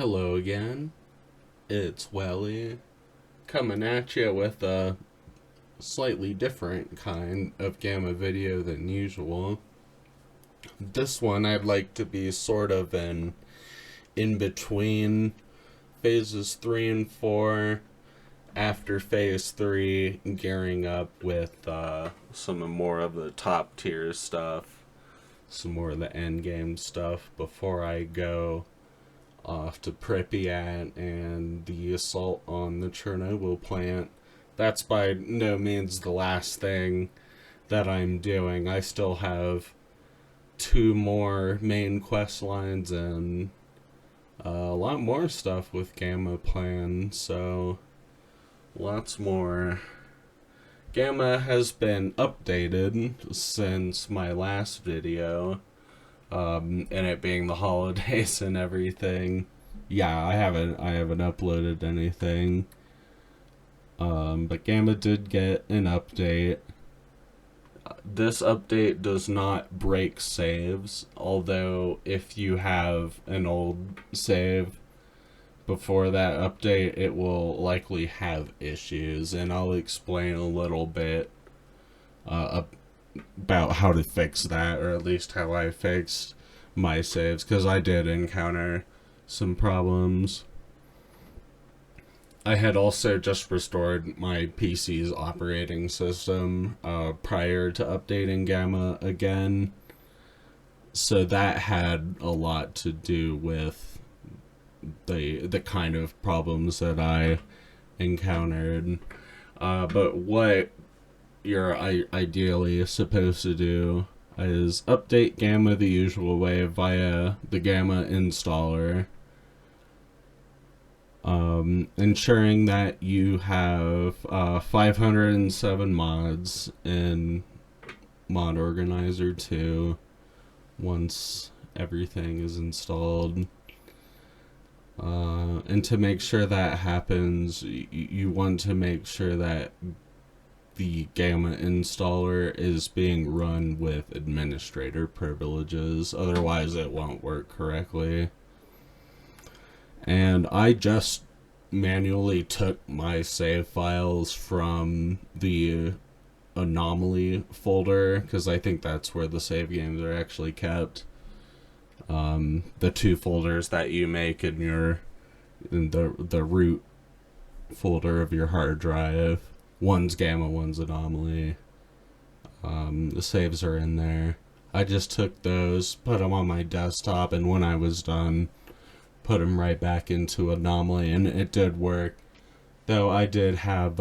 Hello again, it's Welly, coming at you with a slightly different kind of Gamma video than usual. This one I'd like to be sort of an in-between phases 3 and 4, after phase 3, gearing up with some more of the top tier stuff, some more of the end game stuff before I go off to Pripyat and the assault on the Chernobyl plant. That's by no means the last thing that I'm doing. I still have 2 more main quest lines and a lot more stuff with Gamma planned, so lots more. Gamma has been updated since my last video, and it being the holidays and everything. Yeah, I haven't uploaded anything. But Gamma did get an update. This update does not break saves, although if you have an old save before that update, it will likely have issues, and I'll explain a little bit about how to fix that, or at least how I fixed my saves, because I did encounter some problems. I had also just restored my PC's operating system prior to updating Gamma again, so that had a lot to do with the kind of problems that I encountered. But what you're ideally supposed to do is update Gamma the usual way via the Gamma installer, ensuring that you have 507 mods in Mod Organizer 2 once everything is installed. And to make sure that happens, you want to make sure that the Gamma installer is being run with administrator privileges, otherwise it won't work correctly. And I just manually took my save files from the anomaly folder, because I think that's where the save games are actually kept. The 2 folders that you make in the root folder of your hard drive. One's Gamma, one's Anomaly. The saves are in there. I just took those, put them on my desktop, and when I was done, put them right back into Anomaly, and it did work. Though I did have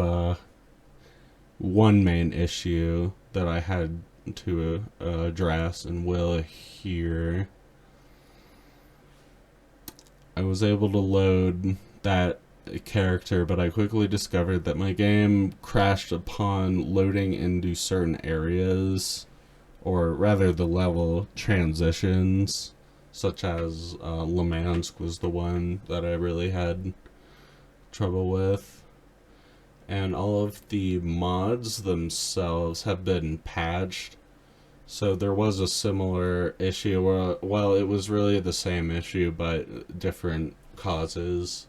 one main issue that I had to address, and will here. I was able to load that character, but I quickly discovered that my game crashed upon loading into certain areas, or rather the level transitions, such as Lemansk was the one that I really had trouble with. And all of the mods themselves have been patched, so there was a similar issue where, well, it was really the same issue but different causes,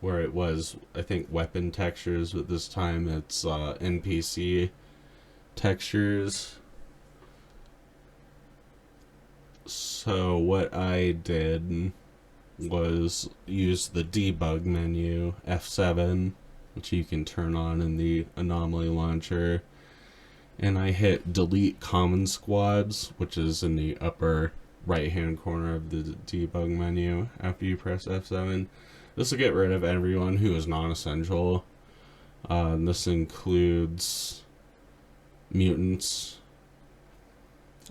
where it was, I think, weapon textures, but this time it's NPC textures. So what I did was use the debug menu, F7, which you can turn on in the Anomaly Launcher, and I hit delete common squads, which is in the upper right hand corner of the debug menu after you press F7. This will get rid of everyone who is non-essential. This includes mutants.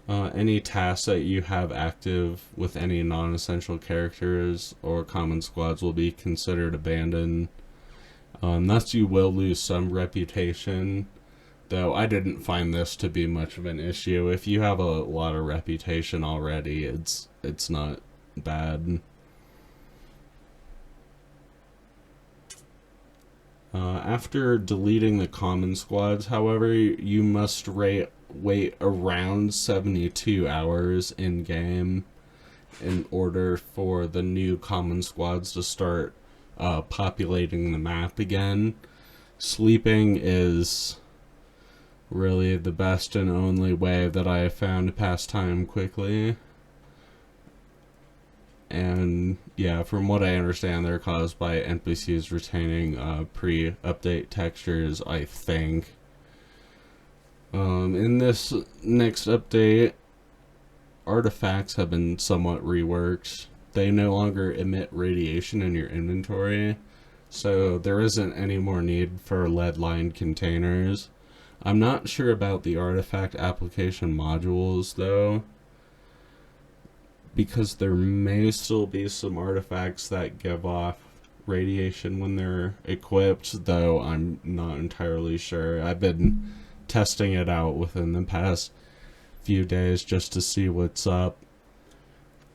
Any tasks that you have active with any non-essential characters or common squads will be considered abandoned. Thus you will lose some reputation, though I didn't find this to be much of an issue. If you have a lot of reputation already, it's not bad. After deleting the common squads, however, you must wait around 72 hours in game, in order for the new common squads to start populating the map again. Sleeping is really the best and only way that I have found to pass time quickly. And yeah, from what I understand, they're caused by NPCs retaining pre-update textures, I think. In this next update, artifacts have been somewhat reworked. They no longer emit radiation in your inventory, so there isn't any more need for lead-lined containers. I'm not sure about the artifact application modules, though, because there may still be some artifacts that give off radiation when they're equipped, though I'm not entirely sure. I've been testing it out within the past few days just to see what's up.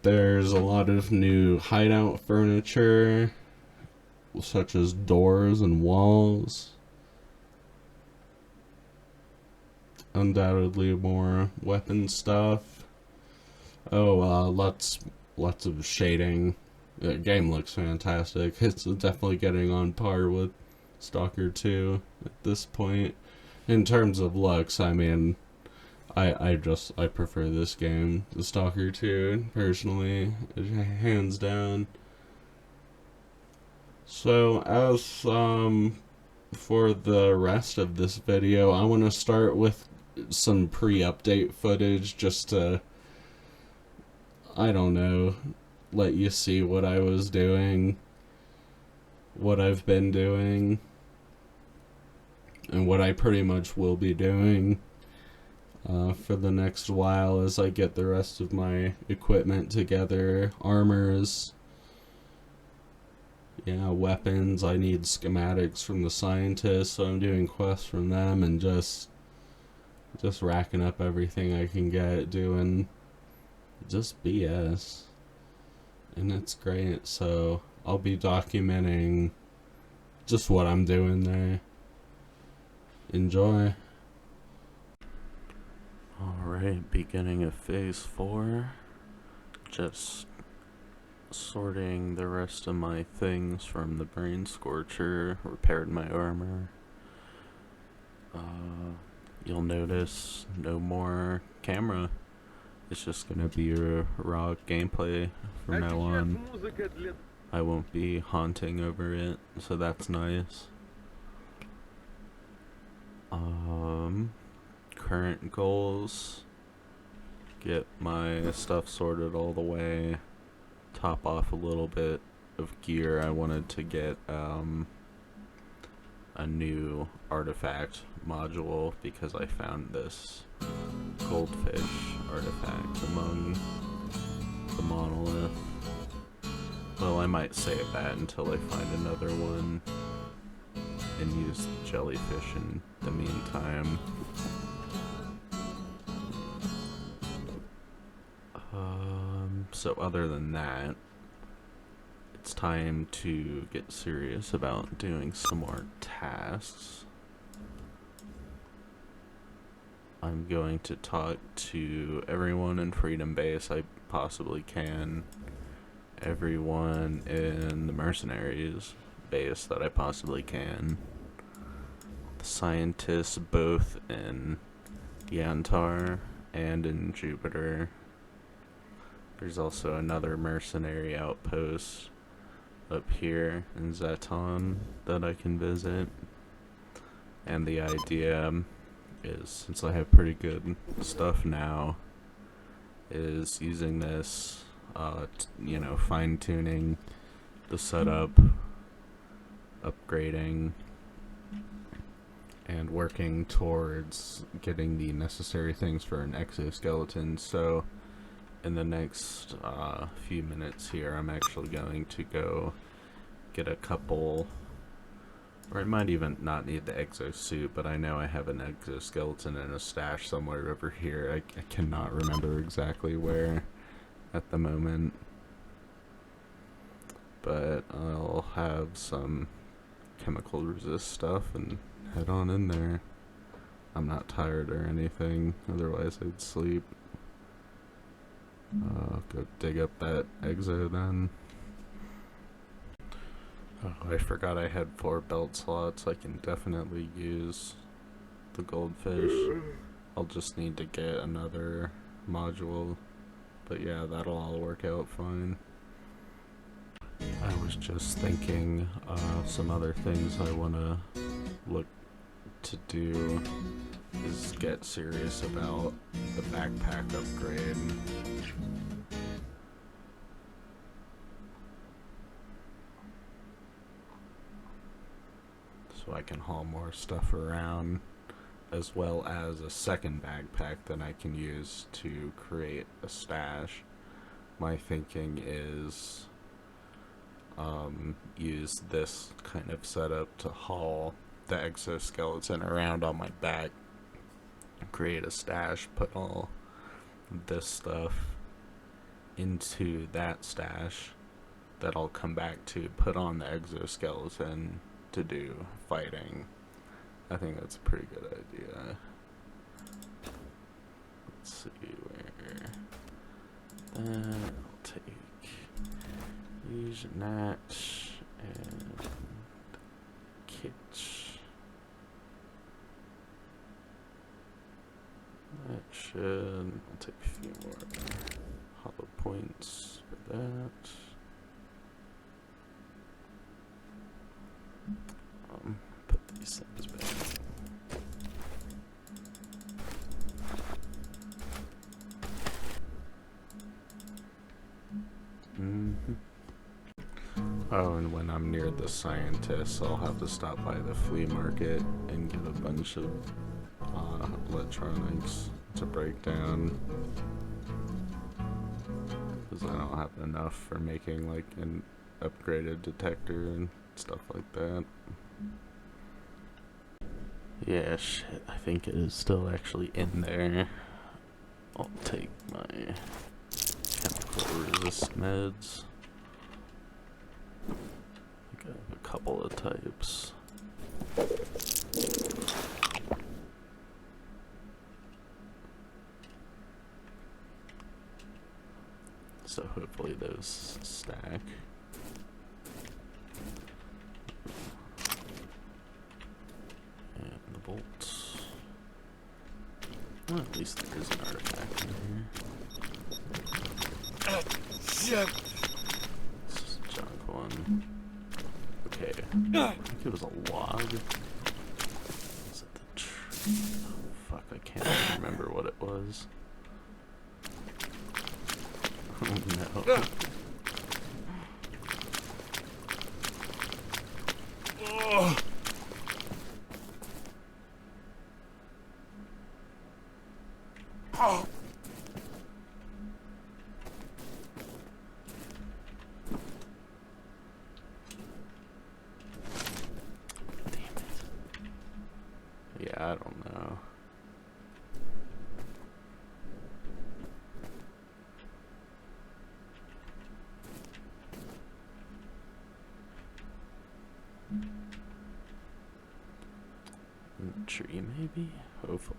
There's a lot of new hideout furniture, such as doors and walls. Undoubtedly more weapon stuff. Oh, lots of shading. The game looks fantastic. It's definitely getting on par with S.T.A.L.K.E.R 2 at this point. In terms of looks, I mean, I prefer this game to S.T.A.L.K.E.R 2, personally, hands down. So, as for the rest of this video, I want to start with some pre-update footage just to, I don't know, let you see what I was doing, what I've been doing, and what I pretty much will be doing for the next while as I get the rest of my equipment together. Armors, yeah, weapons. I need schematics from the scientists, so I'm doing quests from them and just racking up everything I can get, doing just BS. And it's great, so I'll be documenting just what I'm doing there. Enjoy. Alright, beginning of phase 4. Just sorting the rest of my things from the Brain Scorcher, repaired my armor. You'll notice no more camera. It's just gonna be a raw gameplay from now on. I won't be haunting over it, so that's nice. Current goals: get my stuff sorted all the way, top off a little bit of gear. I wanted to get a new artifact module because I found this goldfish artifact among the monolith. Well, I might save that until I find another one and use the jellyfish in the meantime. So other than that, it's time to get serious about doing some more tasks. I'm going to talk to everyone in Freedom Base I possibly can, everyone in the Mercenaries base that I possibly can, the scientists both in Yantar and in Jupiter. There's also another mercenary outpost up here in Zeton that I can visit. And the idea is, since I have pretty good stuff now, is using this, you know, fine-tuning the setup, upgrading, and working towards getting the necessary things for an exoskeleton. So in the next few minutes here, I'm actually going to go get a couple, or I might even not need the exosuit, but I know I have an exoskeleton in a stash somewhere over here. I cannot remember exactly where at the moment, but I'll have some chemical resist stuff and head on in there. I'm not tired or anything, otherwise I'd sleep. Go dig up that exo then. Oh, I forgot I had 4 belt slots. I can definitely use the goldfish. I'll just need to get another module. But yeah, that'll all work out fine. I was just thinking some other things I want to look to do is get serious about the backpack upgrade. So I can haul more stuff around, as well as a second backpack that I can use to create a stash. My thinking is use this kind of setup to haul the exoskeleton around on my back, create a stash, put all this stuff into that stash that I'll come back to, put on the exoskeleton to do fighting. I think that's a pretty good idea. Let's see where I'll take use Natch and Kitch. That should, I'll take a few more hollow points for that. Put these things back. Oh, and when I'm near the scientists, I'll have to stop by the flea market and get a bunch of electronics to break down, because I don't have enough for making like an upgraded detector and stuff like that. Yeah, shit, I think it is still actually in there. I'll take my chemical resist meds. I have a couple of types. So hopefully those stack. And the bolts. Well, at least there is an artifact in here. Shit! This is a junk one. Okay. I think it was a log. Is it the tree? Oh, fuck, I can't even remember what it was. Oh no. Oh. Oh. Damn it. Yeah, I don't know. Tree, maybe? Hopefully.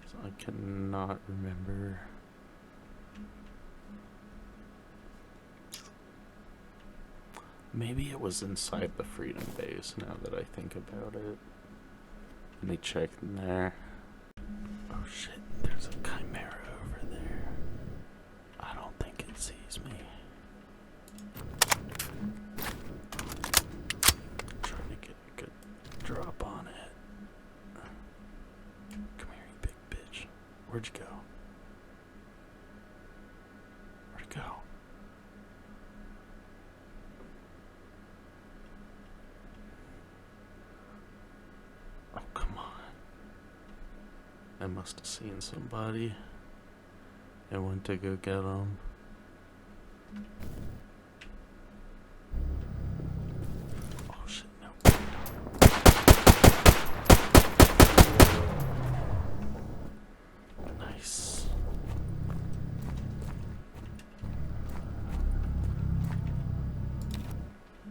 So I cannot remember. Maybe it was inside the Freedom Base, now that I think about it. Let me check in there. Oh shit, there's a chimera over there. I don't think it sees me. Drop on it. Come here, you big bitch. Where'd you go? Where'd it go? Oh, come on. I must have seen somebody. I went to go get them.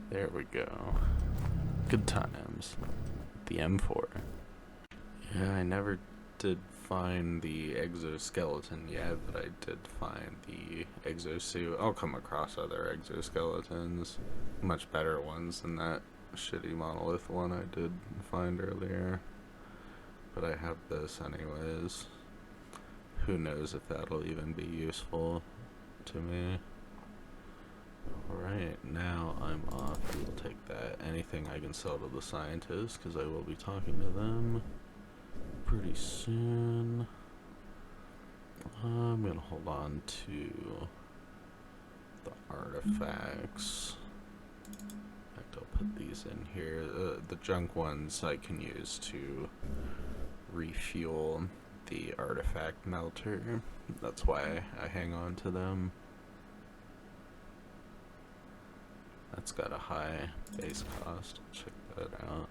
There we go. Good times. The M4. Yeah, I never did find the exoskeleton yet, but I did find the exosuit. I'll come across other exoskeletons, much better ones than that shitty monolith one I did find earlier. But I have this anyways. Who knows if that'll even be useful to me. Alright, now I'm off. We'll take that. Anything I can sell to the scientists, because I will be talking to them pretty soon. I'm gonna hold on to the artifacts. In fact, I'll put these in here. The junk ones I can use to refuel the artifact melter. That's why I hang on to them. That's got a high base cost. Check that out.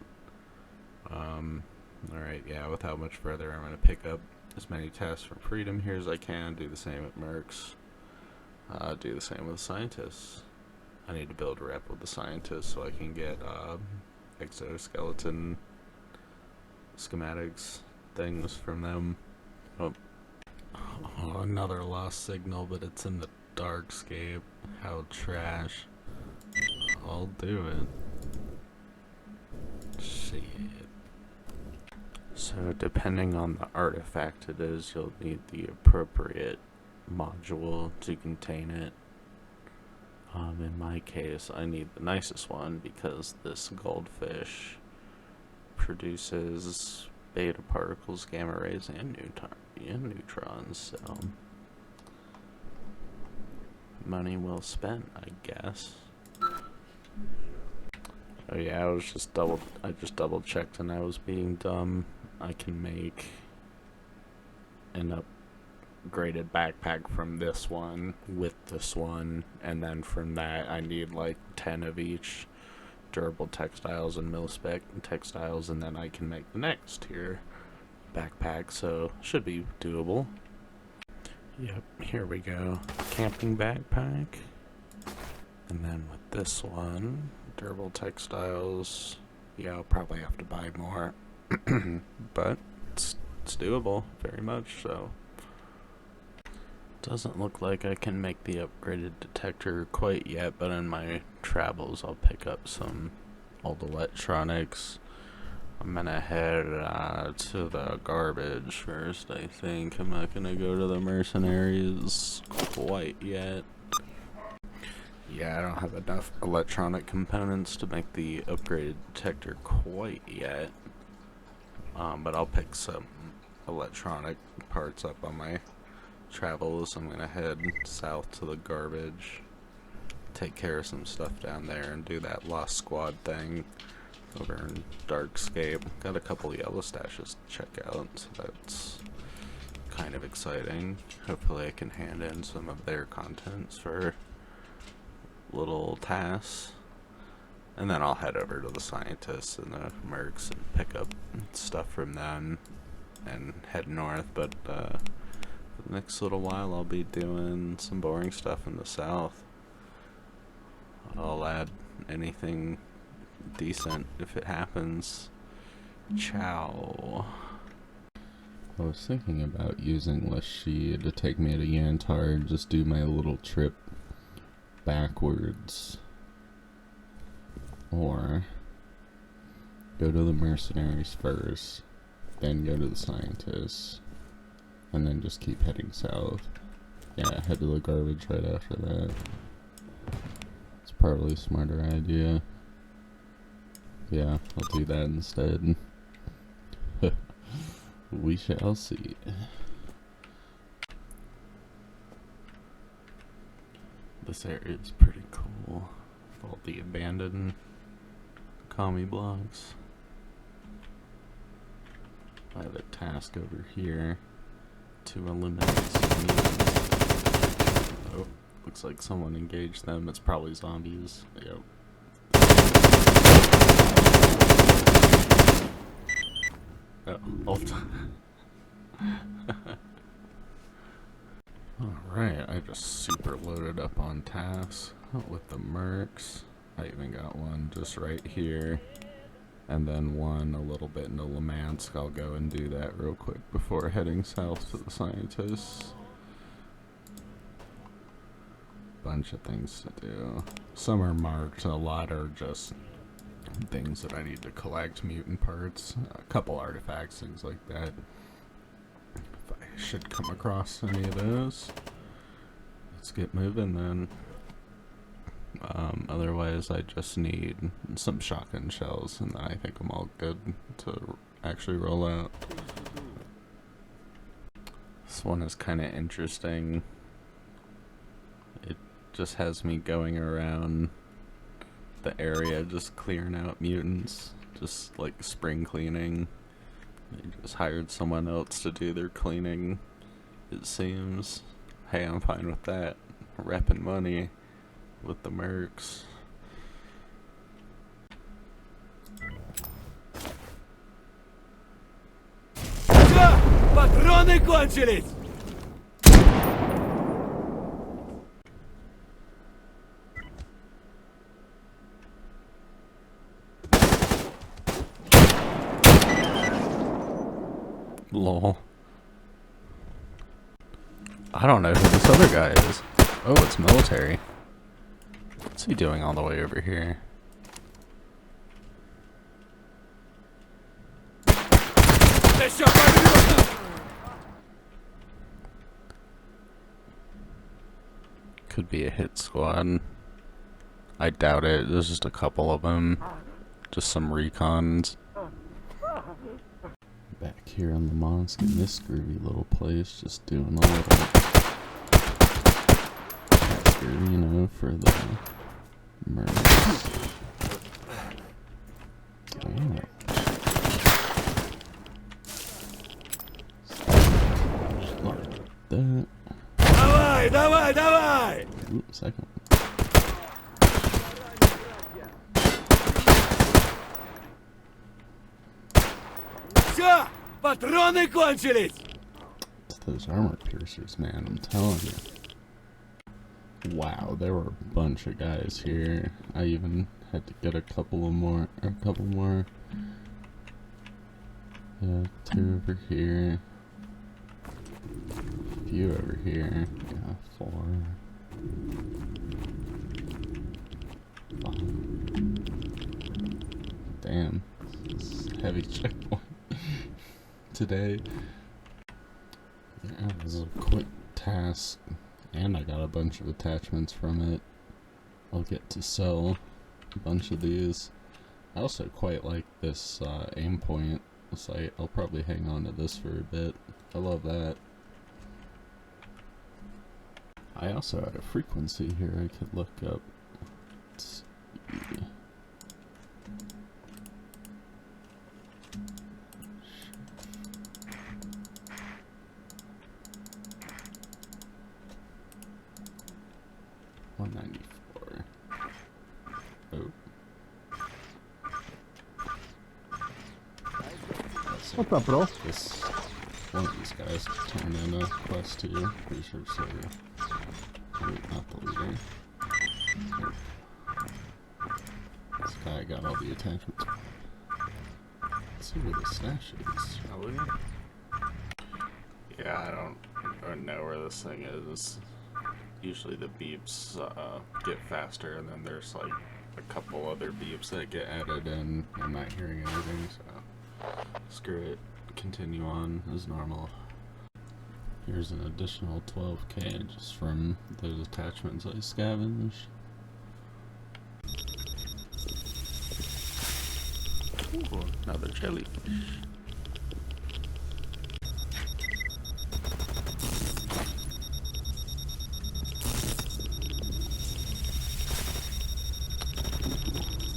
Alright, yeah, without much further, I'm going to pick up as many tasks from Freedom here as I can, do the same at Mercs, do the same with the scientists. I need to build a rep with the scientists so I can get exoskeleton schematics things from them. Oh, another lost signal, but it's in the Darkscape. How trash. I'll do it. Shit. So depending on the artifact it is, you'll need the appropriate module to contain it. In my case, I need the nicest one because this goldfish produces beta particles, gamma rays, and neutrons, so money well spent, I guess. Oh yeah, I just double checked and I was being dumb. I can make an upgraded backpack from this one with this one, and then from that I need like 10 of each durable textiles and mil-spec textiles, and then I can make the next tier backpack, so should be doable. Yep, here we go. Camping backpack. And then with this one, durable textiles, yeah, I'll probably have to buy more. But it's doable, very much so. Doesn't look like I can make the upgraded detector quite yet, but in my travels I'll pick up some old electronics. I'm gonna head to the garbage first, I think. I'm not gonna go to the mercenaries quite yet. Yeah, I don't have enough electronic components to make the upgraded detector quite yet. But I'll pick some electronic parts up on my travels. I'm gonna head south to the garbage, take care of some stuff down there, and do that Lost Squad thing over in Darkscape. Got a couple yellow stashes to check out, so that's kind of exciting. Hopefully I can hand in some of their contents for little tasks. And then I'll head over to the scientists and the mercs and pick up stuff from them and head north. But for the next little while I'll be doing some boring stuff in the south. I'll add anything decent if it happens. Ciao. I was thinking about using Lashid to take me to Yantar and just do my little trip backwards. Or go to the mercenaries first, then go to the scientists, and then just keep heading south. Yeah, head to the garbage right after that. It's probably a smarter idea. Yeah, I'll do that instead. We shall see. This area is pretty cool. All the abandoned commie blocks. I have a task over here to eliminate some mutants. Oh, looks like someone engaged them. It's probably zombies. Yep. Oh, Alright, I just super loaded up on tasks with the mercs. I even got one just right here. and then one a little bit into Lemansk. I'll go and do that real quick before heading south to the scientists. Bunch of things to do. Some are marked, a lot are just things that I need to collect, mutant parts, a couple artifacts, things like that. If I should come across any of those, let's get moving then. Otherwise I just need some shotgun shells, and then I think I'm all good to actually roll out. This one is kind of interesting. It just has me going around the area just clearing out mutants, just like spring cleaning. They just hired someone else to do their cleaning, it seems. Hey, I'm fine with that. Repping money with the mercs. Патроны кончились! Lol. I don't know who this other guy is. Oh, it's military. What's he doing all the way over here? Could be a hit squad. I doubt it. There's just a couple of them. Just some recons. Back here in Lemansk in this groovy little place, just doing a little tasker, you know, for the murders. Oh. Like that. Давай, давай, давай! Ooh, second. Всё, патроны кончились! It's those armor piercers, man, I'm telling you. Wow, there were a bunch of guys here. I even had to get a couple more. Two over here. A few over here. Yeah, 4. 5. Damn, this is a heavy checkpoint today. Yeah, it was a quick task, and I got a bunch of attachments from it. I'll get to sell a bunch of these. I also quite like this aim point site. I'll probably hang on to this for a bit. I love that. I also had a frequency here I could look up. Let's see. What's up, bro? This one of these guys turned in a quest to you. Pretty sure so. Wait, not the leader. This guy got all the attachments. Let's see where the stash is, shall we? Yeah, I don't know where this thing is. Usually the beeps get faster, and then there's like a couple other beeps that get added in. I'm not hearing anything, so screw it. Continue on as normal. Here's an additional 12k just from those attachments I scavenged. Ooh, another jellyfish.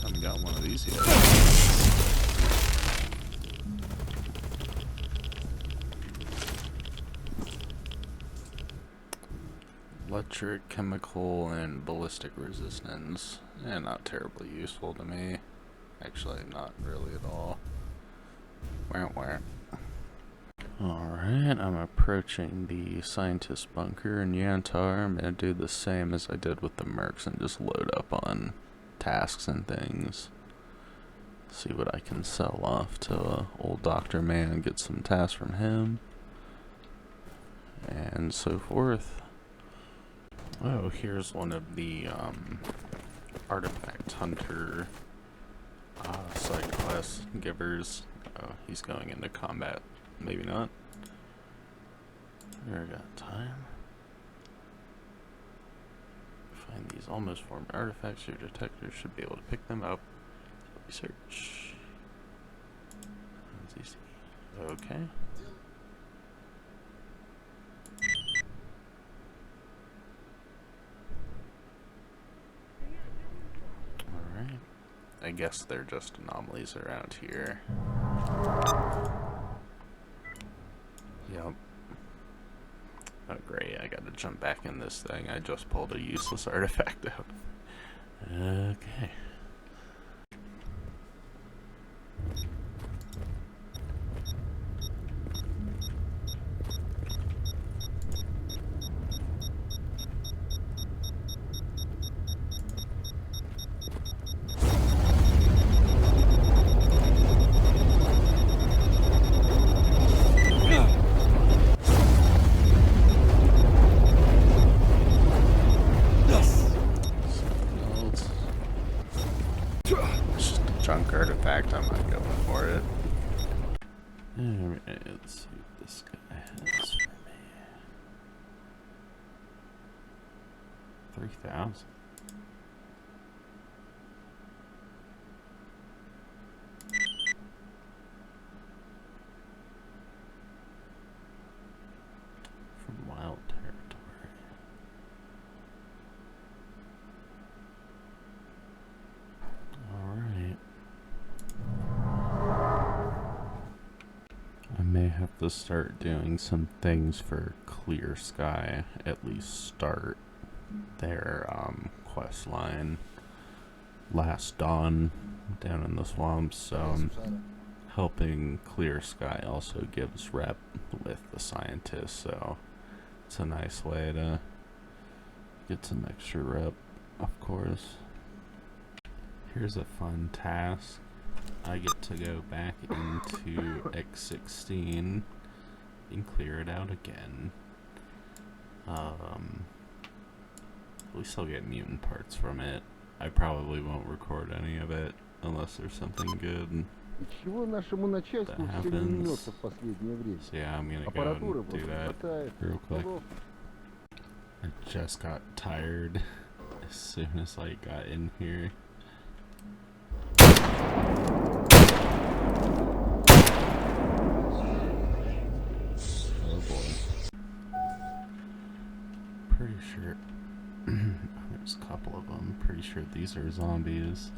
Haven't got one of these yet. Electric, chemical, and ballistic resistance. Not terribly useful to me. Actually, not really at all. Where? Alright, I'm approaching the scientist bunker in Yantar. I'm gonna do the same as I did with the mercs and just load up on tasks and things. See what I can sell off to old Dr. Man, get some tasks from him, and so forth. Oh, here's one of the artifact hunter side quest givers. Oh, he's going into combat. Maybe not. I got time. Find these almost formed artifacts. Your detectors should be able to pick them up. Research. Okay. Alright. I guess they're just anomalies around here. Yep. Oh great, I gotta jump back in this thing. I just pulled a useless artifact out. Okay. Junk artifact, I'm not going for it. Alright, let's see what this guy has for me. 3,000. From wild territory. Alright. I may have to start doing some things for Clear Sky, at least start their quest line. Last Dawn down in the swamps, so helping Clear Sky also gives rep with the scientists, so it's a nice way to get some extra rep, of course. Here's a fun task. I get to go back into X16 and clear it out again. At least I'll get mutant parts from it. I probably won't record any of it unless there's something good that happens. So yeah, I'm gonna go and do that real quick. I just got tired as soon as I got in here. Oh boy. Pretty sure there's a couple of them. Pretty sure these are zombies,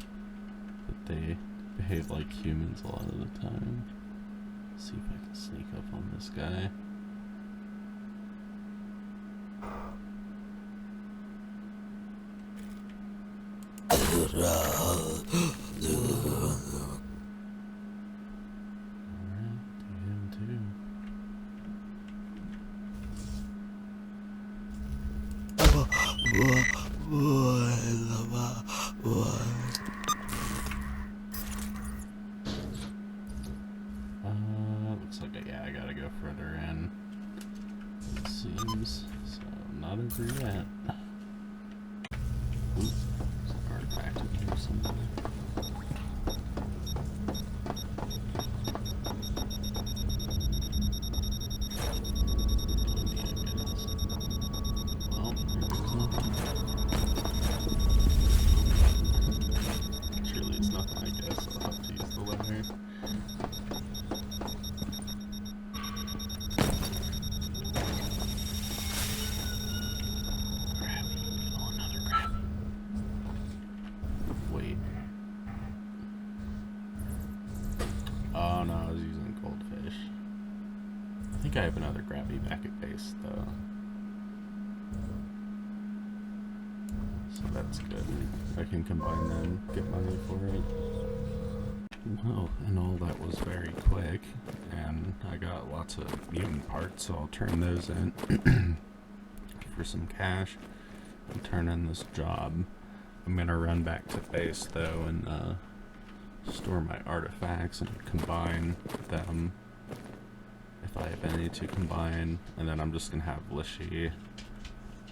but they behave like humans a lot of the time. Let's see if I can sneak up on this guy. Looks like I gotta go further in. It seems so. Not over yet. Ooh, there's an artifact in here somewhere. Oh no, I was using goldfish. I think I have another grabby back at base though. So that's good. I can combine them, get money for it. Well, and all that was very quick, and I got lots of mutant parts, so I'll turn those in for some cash and turn in this job. I'm gonna run back to base though and store my artifacts and combine them if I have any to combine, and then I'm just gonna have Lishy,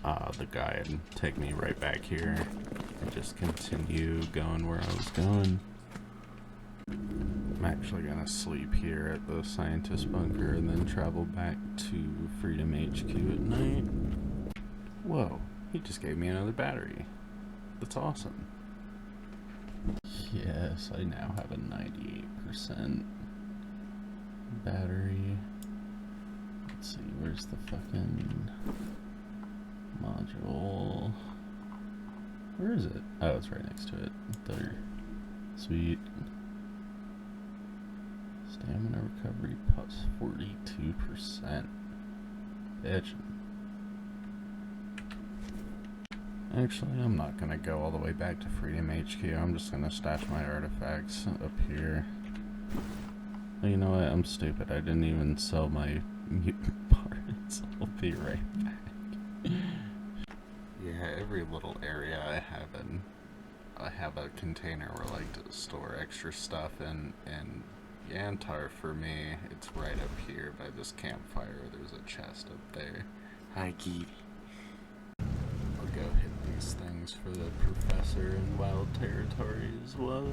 the guide, take me right back here and just continue going where I was going. I'm actually gonna sleep here at the scientist bunker and then travel back to Freedom HQ at night. Whoa, he just gave me another battery. That's awesome. Yes, I now have a 98% battery. Let's see, where's the fucking module? Where is it? Oh, it's right next to it. There. Sweet. Stamina recovery plus 42%. Bitch. Actually, I'm not gonna go all the way back to Freedom HQ. I'm just gonna stash my artifacts up here. Well, you know what? I'm stupid. I didn't even sell my mutant parts. I'll be right back. Yeah, every little area I have a container where I like to store extra stuff in, and Yantar, for me, it's right up here by this campfire. There's a chest up there. Hi, Geety. I'll go hit these things for the professor in wild territory as well.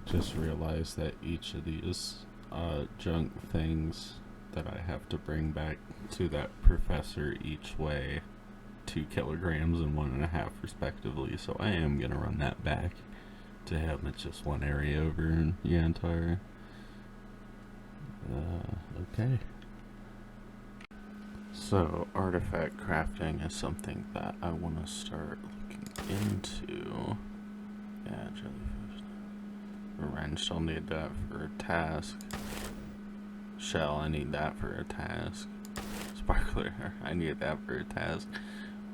Just realized that each of these junk things that I have to bring back to that professor each way 2 kilograms and 1.5 respectively, so I am gonna run that back to him. It's just one area over in Yantar. Okay. So artifact crafting is something that I want to start looking into. Yeah, jellyfish. Wrench, I'll need that for a task. Shell, I need that for a task. Sparkler, I need that for a task.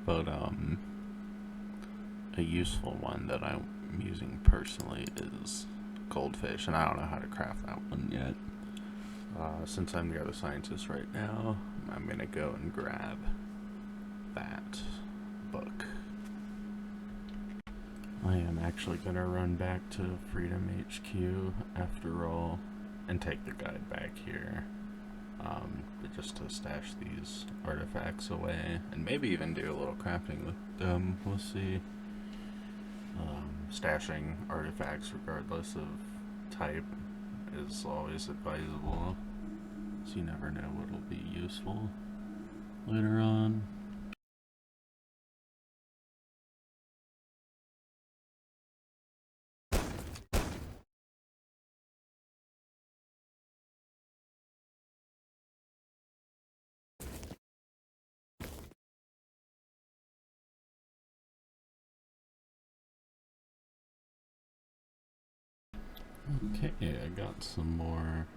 But a useful one that I'm using personally is goldfish, and I don't know how to craft that one yet. Since I'm the other scientist right now, I'm gonna go and grab that book. I am actually gonna run back to Freedom HQ after all and take the guide back here, just to stash these artifacts away, and maybe even do a little crafting with them. We'll see. Stashing artifacts regardless of type is always advisable, so you never know what will be useful later on. Okay, I got some more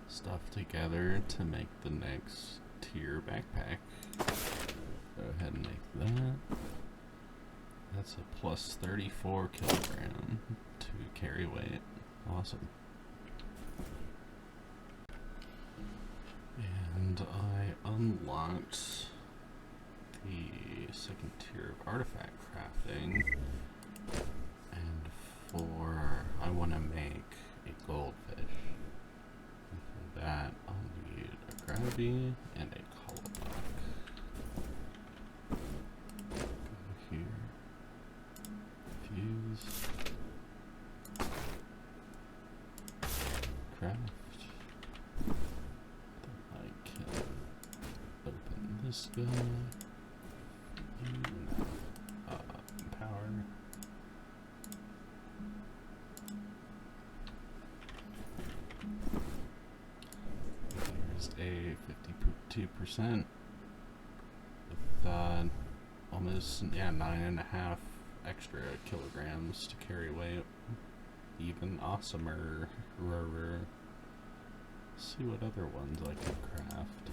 stuff together to make the next tier backpack. Go ahead and make that. That's a plus 34 kilogram to carry weight. Awesome. And I unlocked the second tier of artifact crafting. I want to make a goldfish. And for that, I'll need a gravity and a color block. Go here. Fuse. Craft. Then I can open this guy. Power. A 52% with almost 9.5 extra kilograms to carry weight. Even awesomer. See what other ones I can craft.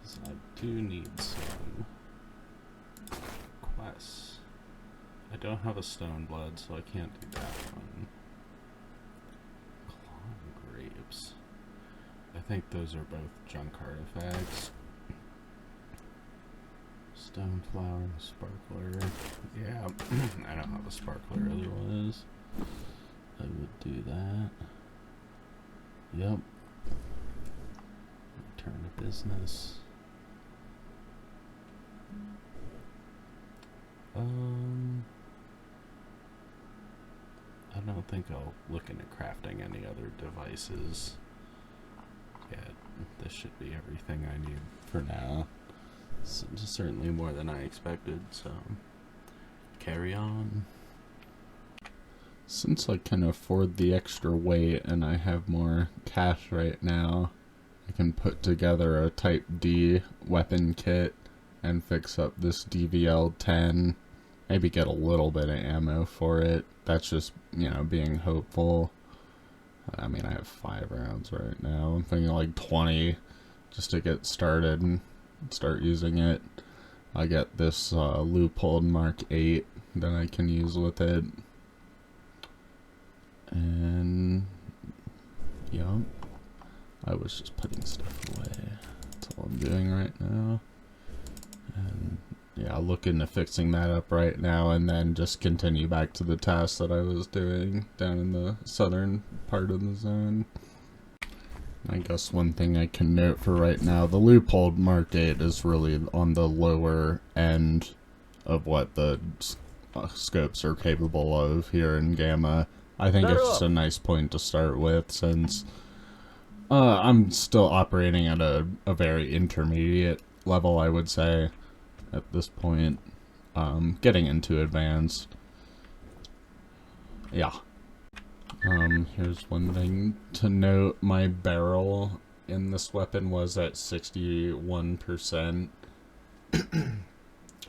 So I do need some quests. I don't have a stone blood, so I can't do that one. Clone grapes. I think those are both junk artifacts. Stone flower, sparkler. Yeah, I don't have a sparkler otherwise. I would do that. Yep. Return to business. I don't think I'll look into crafting any other devices. Yeah, this should be everything I need for now. It's certainly more than I expected, so carry on. Since I can afford the extra weight and I have more cash right now, I can put together a Type D weapon kit and fix up this DVL-10. Maybe get a little bit of ammo for it. That's just, being hopeful. I mean, I have 5 rounds right now. I'm thinking like 20 just to get started and start using it. I get this Loophole Mark 8 that I can use with it. And, yeah, I was just putting stuff away. That's all I'm doing right now. And, yeah, I'll look into fixing that up right now and then just continue back to the task that I was doing down in the southern part of the zone. I guess one thing I can note for right now, the Loophole Mark 8 is really on the lower end of what the scopes are capable of here in Gamma. I think it's just a nice point to start with, since I'm still operating at a very intermediate level, I would say, at this point. Getting into advanced. Yeah. Here's one thing to note. My barrel in this weapon was at 61%.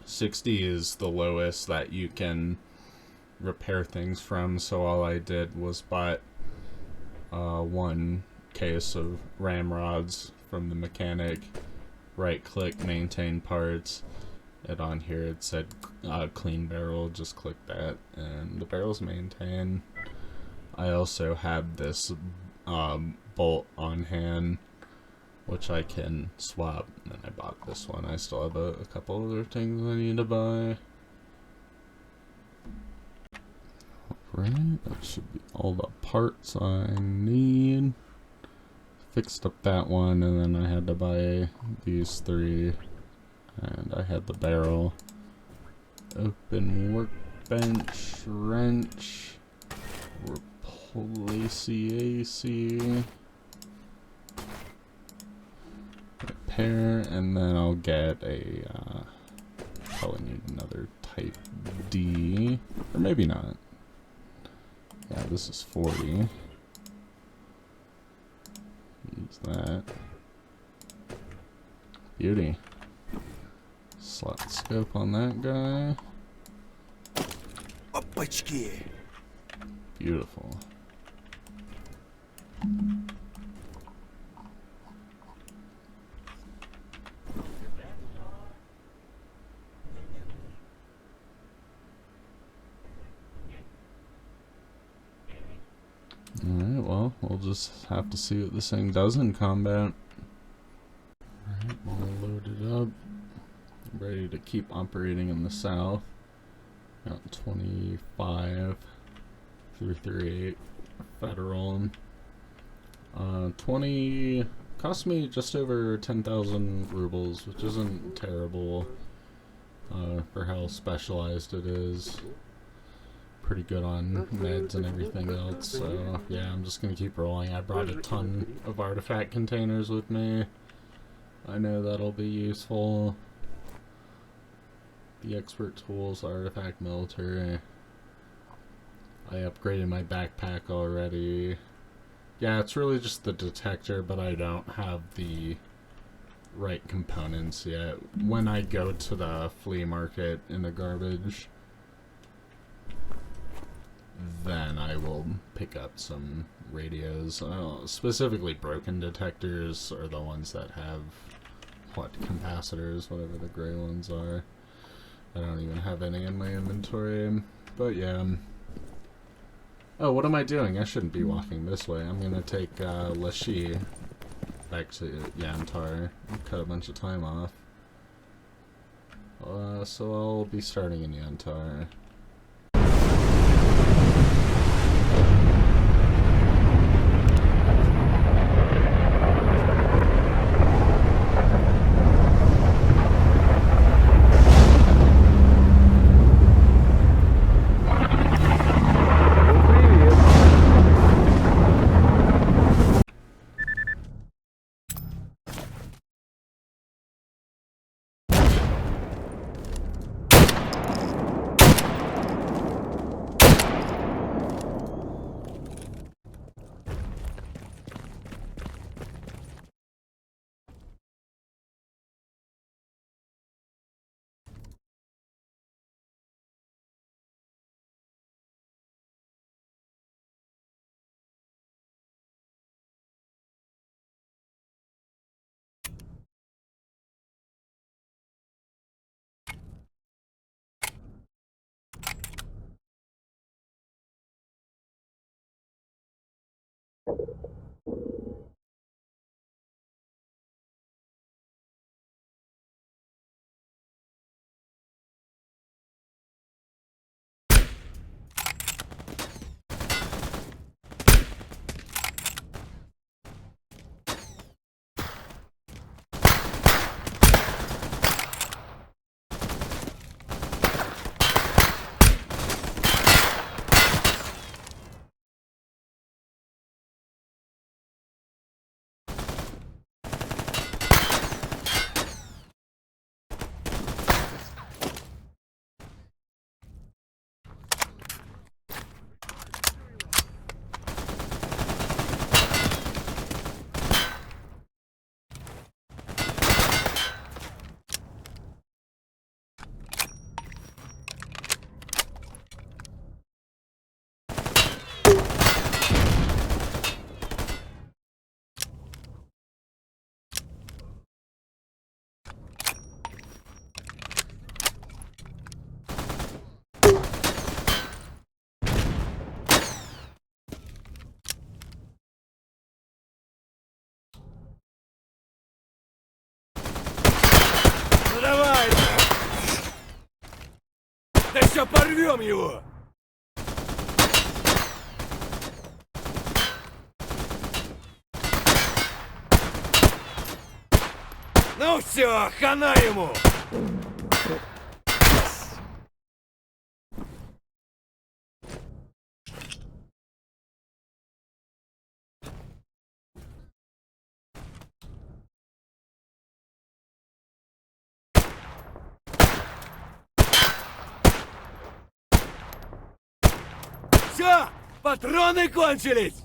60 is the lowest that you can repair things from, so all I did was buy one case of ramrods from the mechanic, right click, maintain parts, it on here, it said clean barrel. Just click that, and the barrel's maintained. I also have this bolt on hand, which I can swap, and then I bought this one. I still have a couple other things I need to buy. Alright, that should be all the parts I need. Fixed up that one, and then I had to buy these 3, and I had the barrel. Open workbench, wrench, replace the AC, repair, and then I'll get a, probably need another type D, or maybe not. Yeah, this is 40. Use that. Beauty. Slot scope on that guy. Опачки! Beautiful. Alright, well, we'll just have to see what this thing does in combat. Alright, all loaded up. Ready to keep operating in the south. Got 25, 338 federal. 20 cost me just over 10,000 rubles, which isn't terrible for how specialized it is. Pretty good on meds and everything else, so yeah, I'm just gonna keep rolling. I brought a ton of artifact containers with me. I know that'll be useful. The expert tools, artifact military. I upgraded my backpack already. Yeah, it's really just the detector, but I don't have the right components yet. When I go to the flea market in the garbage, then I will pick up some radios. Specifically broken detectors are the ones that have, what, capacitors, whatever the gray ones are. I don't even have any in my inventory, but yeah. Oh, what am I doing? I shouldn't be walking this way. I'm gonna take S.T.A.L.K.E.R back to Yantar and cut a bunch of time off. So I'll be starting in Yantar. Ща порвем его! Ну все, хана ему! Все, патроны кончились!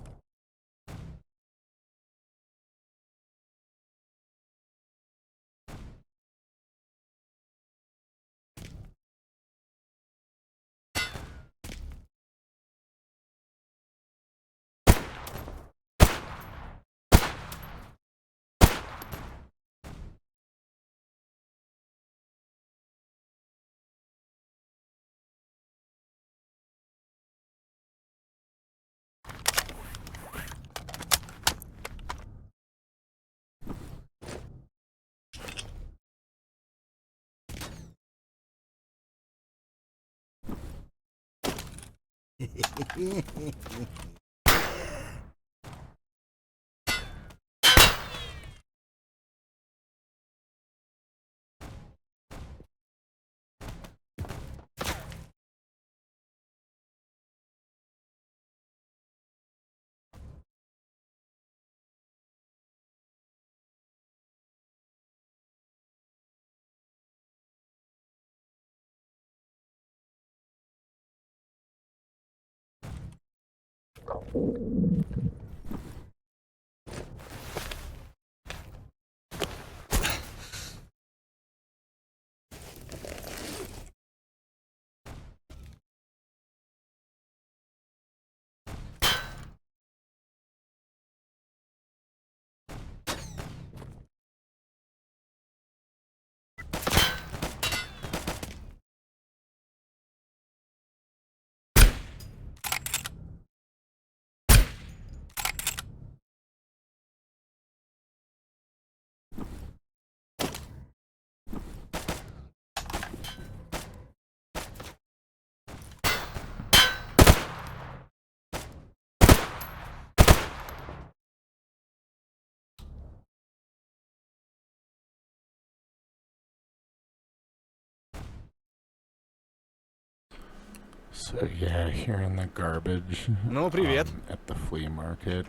So yeah, here in the garbage. Ну, привет. At the flea market.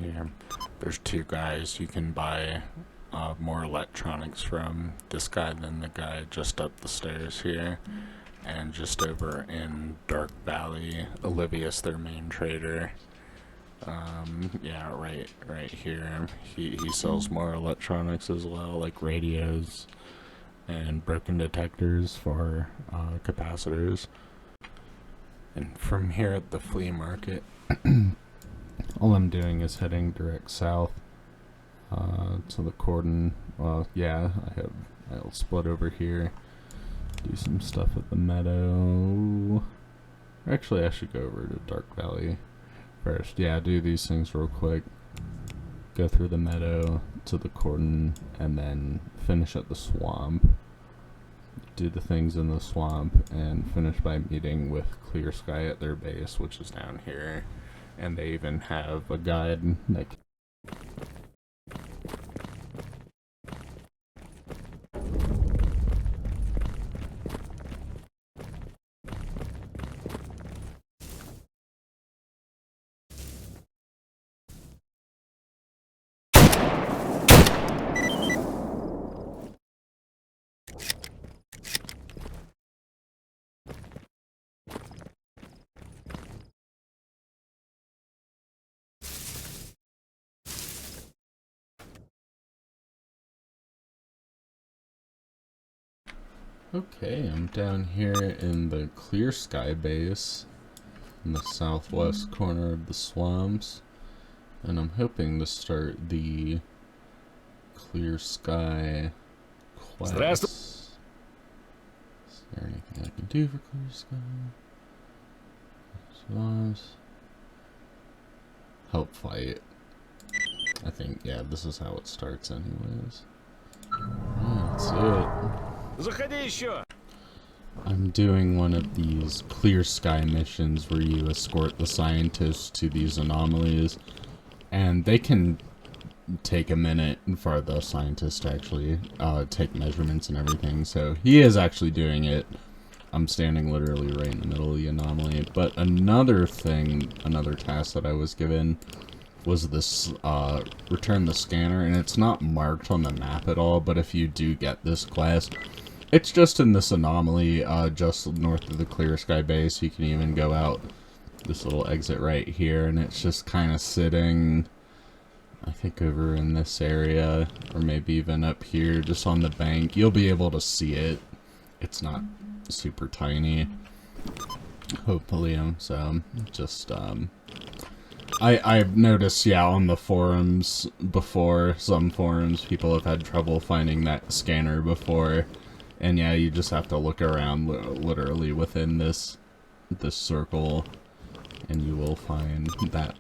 Yeah, there's two guys you can buy more electronics from. This guy, then the guy just up the stairs here. And just over in Dark Valley, Olivius, their main trader. Yeah, right here. He sells more electronics as well, like radios and broken detectors for capacitors. And from here at the flea market, all I'm doing is heading direct south to the cordon. Well, yeah, I'll split over here, do some stuff at the meadow. Actually, I should go over to Dark Valley first. Yeah, do these things real quick. Go through the meadow to the cordon, and then finish at the swamp. Do the things in the swamp, and finish by meeting with C.A.R at their base, which is down here. And they even have a guide that Okay, I'm down here in the C.A.R base in the southwest corner of the swamps, and I'm hoping to start the C.A.R quest. Is there anything I can do for C.A.R? Swamps. Help fight. I think, yeah, this is how it starts anyways. Yeah, that's it. Заходи еще! I'm I'm doing one of these clear sky missions where you escort the scientists to these anomalies, and they can take a minute for the scientist to actually take measurements and everything, so he is actually doing it. I'm standing literally right in the middle of the anomaly. But another thing, another task that I was given was this, return the scanner, and it's not marked on the map at all, but if you do get this class, it's just in this anomaly, just north of the Clear Sky base. You can even go out this little exit right here, and it's just kind of sitting, I think, over in this area, or maybe even up here, just on the bank. You'll be able to see it. It's not super tiny, hopefully. So just I've noticed, yeah, on the forums before, some forums, people have had trouble finding that scanner before, and yeah, you just have to look around literally within this circle, and you will find that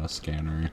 scanner.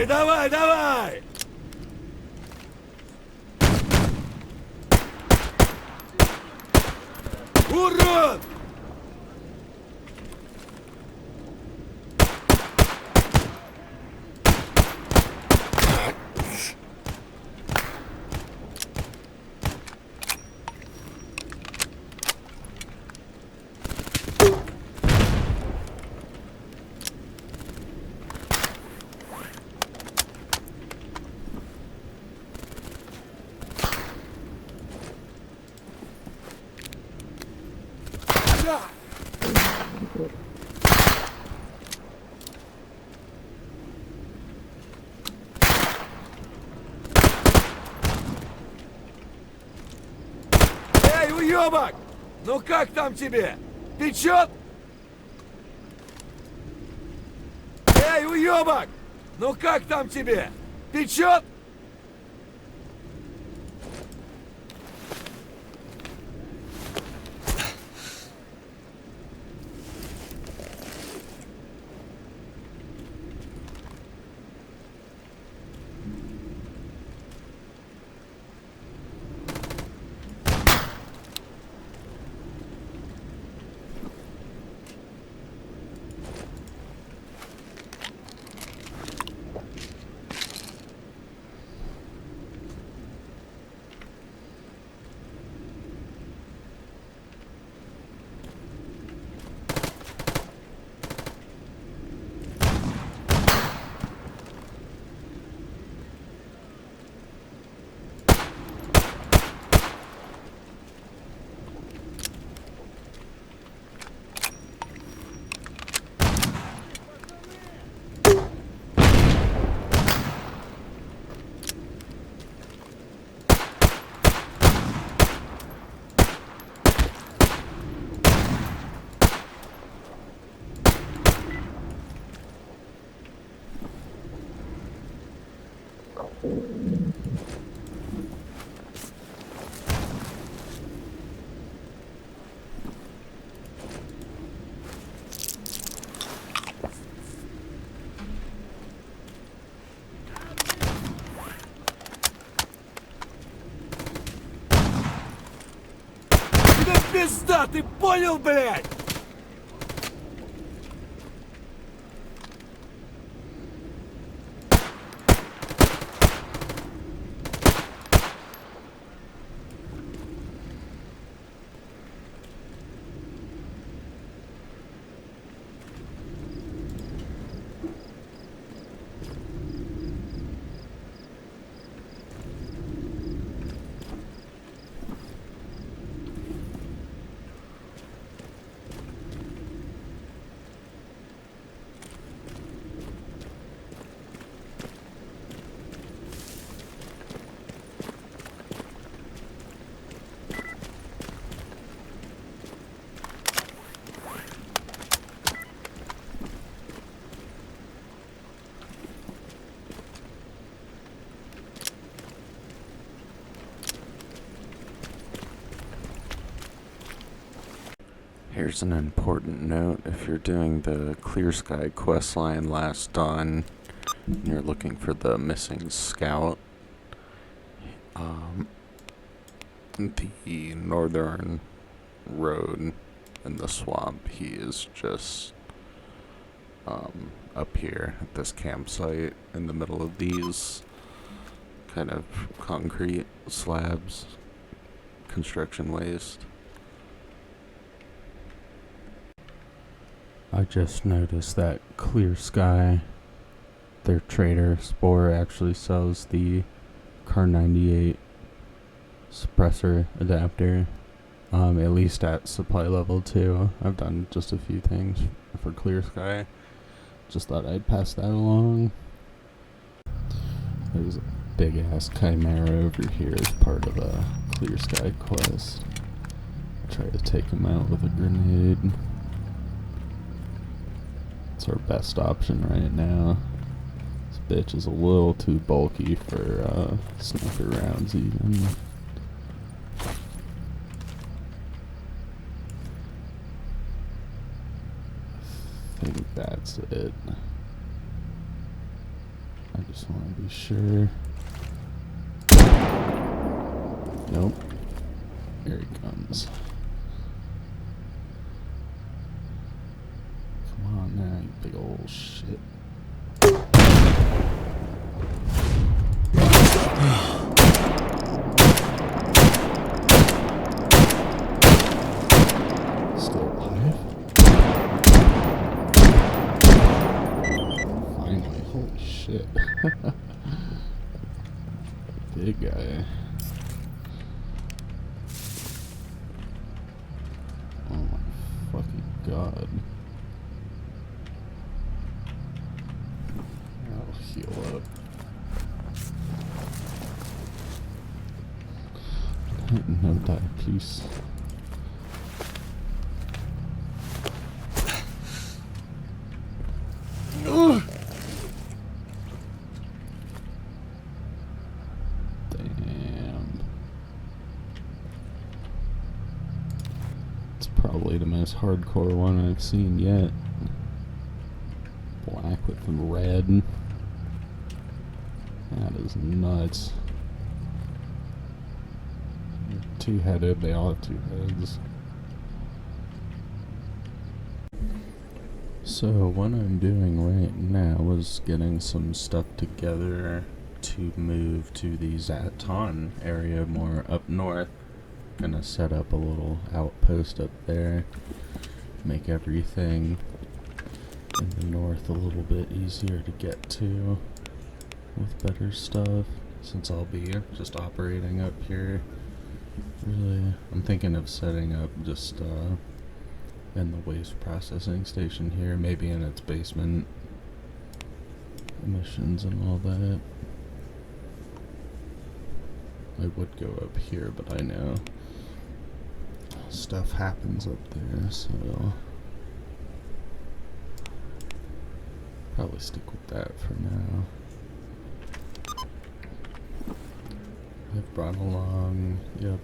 Давай, давай! Урод! Эй, уёбок! Ну как там тебе? Печет? Эй, уёбок! Ну как там тебе? Печет? Пизда, ты понял, блядь? Here's an important note. If you're doing the Clear Sky questline Last Dawn, and you're looking for the missing scout, the northern road in the swamp, he is just up here at this campsite in the middle of these kind of concrete slabs, construction waste. I just noticed that Clear Sky, their trader, Spore, actually sells the Kar98 suppressor adapter, at least at supply level 2. I've done just a few things for Clear Sky. Just thought I'd pass that along. There's a big ass chimera over here as part of a Clear Sky quest. Try to take him out with a grenade. It's our best option right now. This bitch is a little too bulky for sniper rounds even. I think that's it. I just want to be sure. Nope. Here he comes. Come on now, you big old shit. Still alive? Finally, holy shit. Big guy. Oh my fucking god. I'll heal up. No die, please. Damn. It's probably the most hardcore one I've seen yet. Black with red. That is nuts. They're two-headed, they all have two heads. So what I'm doing right now is getting some stuff together to move to the Zaton area more up north. Gonna set up a little outpost up there. Make everything in the north a little bit easier to get to with better stuff, since I'll be just operating up here. Really, I'm thinking of setting up just in the waste processing station here, maybe in its basement. Emissions and all that. I would go up here, but I know stuff happens up there, so probably stick with that for now. I've brought along,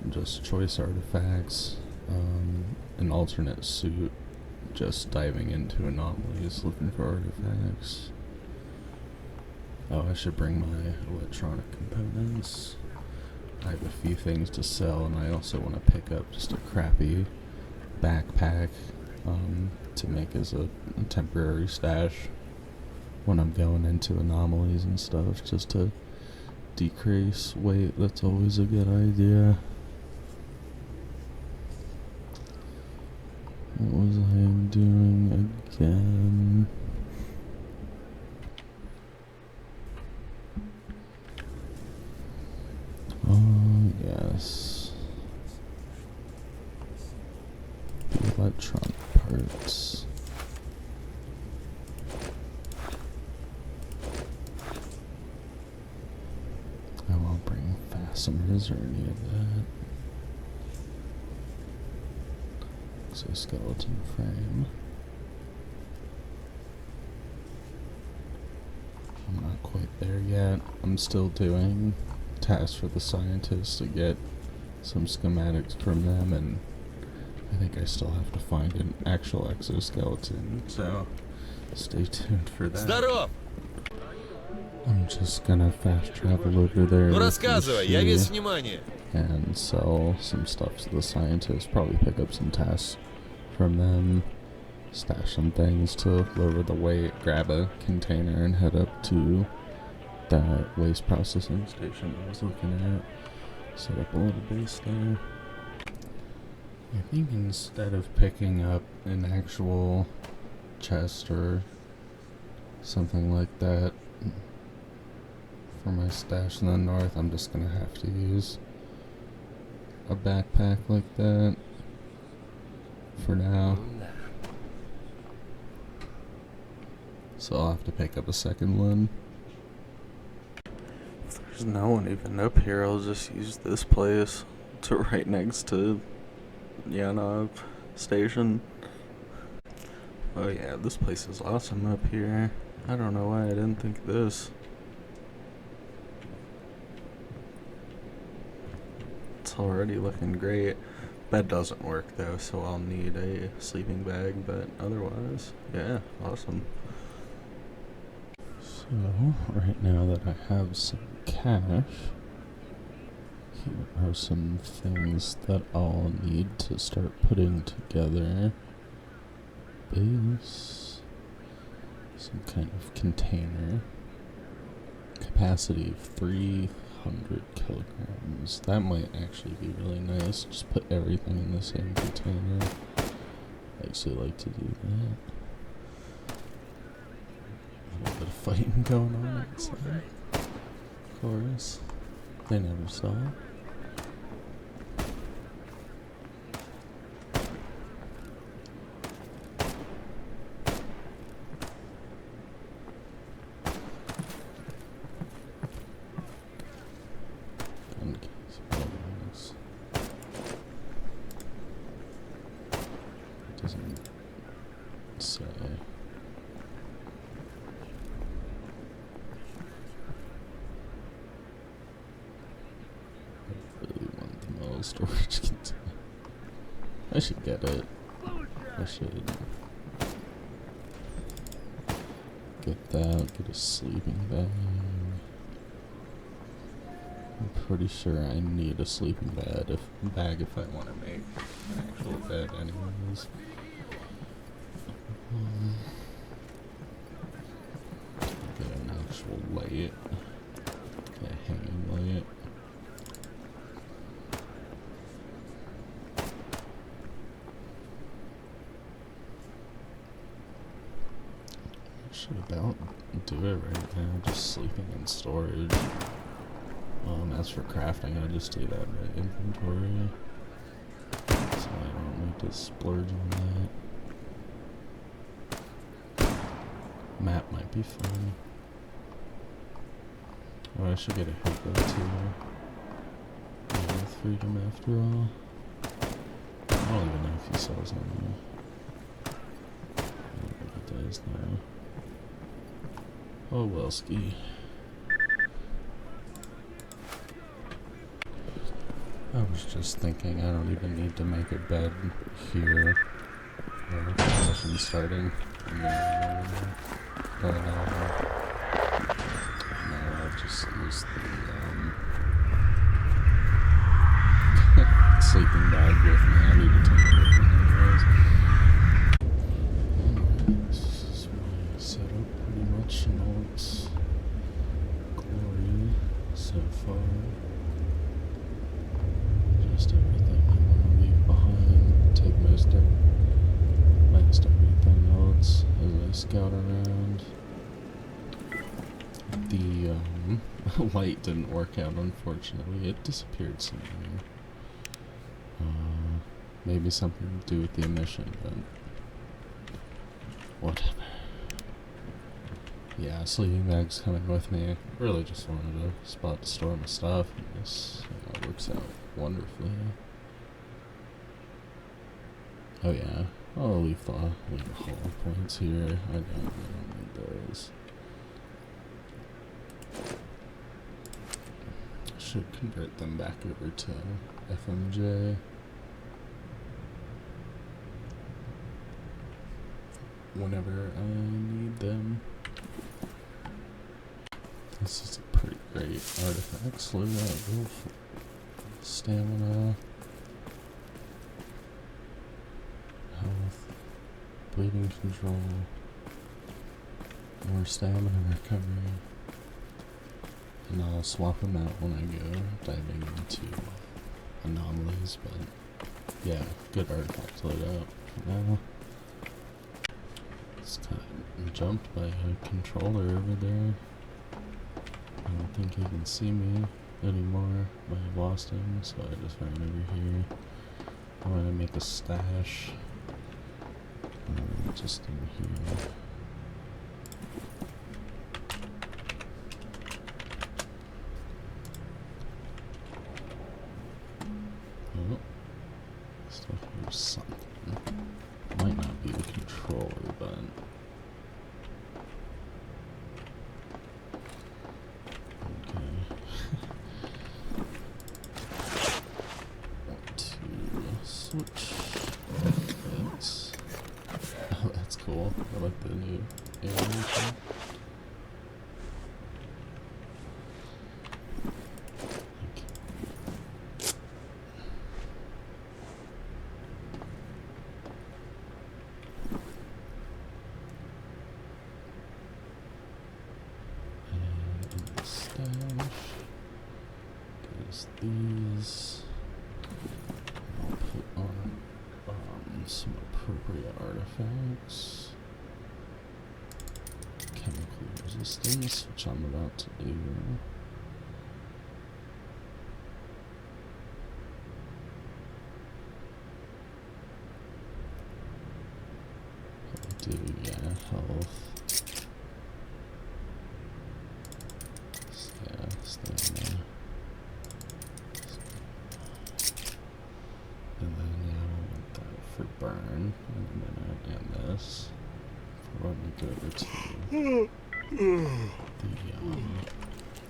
just choice artifacts, an alternate suit, just diving into anomalies, looking for artifacts. Oh, I should bring my electronic components. I have a few things to sell, and I also want to pick up just a crappy backpack to make as a temporary stash when I'm going into anomalies and stuff, just to decrease weight. That's always a good idea. What was I doing again? Oh, yes. The electronic parts. I won't bring fasteners or any of that. Exoskeleton frame. I'm not quite there yet. I'm still doing tasks for the scientists to get some schematics from them, and I think I still have to find an actual exoskeleton, so stay tuned for that. Здоров! I'm just gonna fast travel over there Ну with рассказывай, я Michi весь внимание. and sell some stuff to the scientists, probably pick up some tasks from them, stash some things to lower the weight, grab a container and head up to that waste processing station I was looking at, set up a little base there. I think instead of picking up an actual chest or something like that for my stash in the north, I'm just gonna have to use a backpack like that for now. So I'll have to pick up a second one. If there's no one even up here, I'll just use this place to right next to Yanov station. Oh yeah, this place is awesome up here. I don't know why I didn't think of this. It's already looking great. Bed doesn't work though, so I'll need a sleeping bag, but otherwise, yeah, awesome. So, right now that I have some cash, here are some things that I'll need to start putting together. Base, some kind of container, capacity of 300 kilograms. That might actually be really nice. Just put everything in the same container. I actually like to do that. A little bit of fighting going on outside. Of course. They never stop. Doesn't say. I really want the metal storage container. I should get it. I should get that, get a sleeping bag. I'm pretty sure I need a sleeping bag if I want to make an actual bed anyways. Get an actual light. Get a hanging light. Should about do it right now, just sleeping in storage. As for crafting, I just do that in my inventory, so I don't need to splurge on that. Map might be fun. Oh, I should get a hippo too. Freedom after all. I don't even know if he sells anymore. I don't think he does now. Oh well, ski. I was just thinking I don't even need to make a bed here. From starting. No, I'll just use the sleeping bag with me. I need to take it with me anyways. This is my setup pretty much in all its glory so far. Just everything I want to leave behind. Take most everything else as I scout around. The light didn't work out, unfortunately. It disappeared somewhere. Maybe something to do with the emission, but whatever. Yeah, sleeping bag's coming with me. Really just wanted a spot to store my stuff, and this works out wonderfully. Oh yeah, I'll leave the hollow points here. I don't need those. I should convert them back over to FMJ. whenever I need them. This is a pretty great artifact. Look at that, wolf. Stamina, health, bleeding control, more stamina recovery, and I'll swap them out when I go diving into anomalies, but yeah, good artifact to load up for now. It's kind of jumped by a controller over there. I don't think he can see me anymore. I have lost him, so I just ran over here. I want to make a stash. Just in here. Oh, still hear something. Might not be the controller, but switch. Oh, that's cool. I like the new animation. And in the stash, there's these. Some appropriate artifacts. Chemical resistance, which I'm about to do. I'll do, yeah, health. Yeah, stamina. And then, yeah, I want that for burn in a minute, and this for when we go over to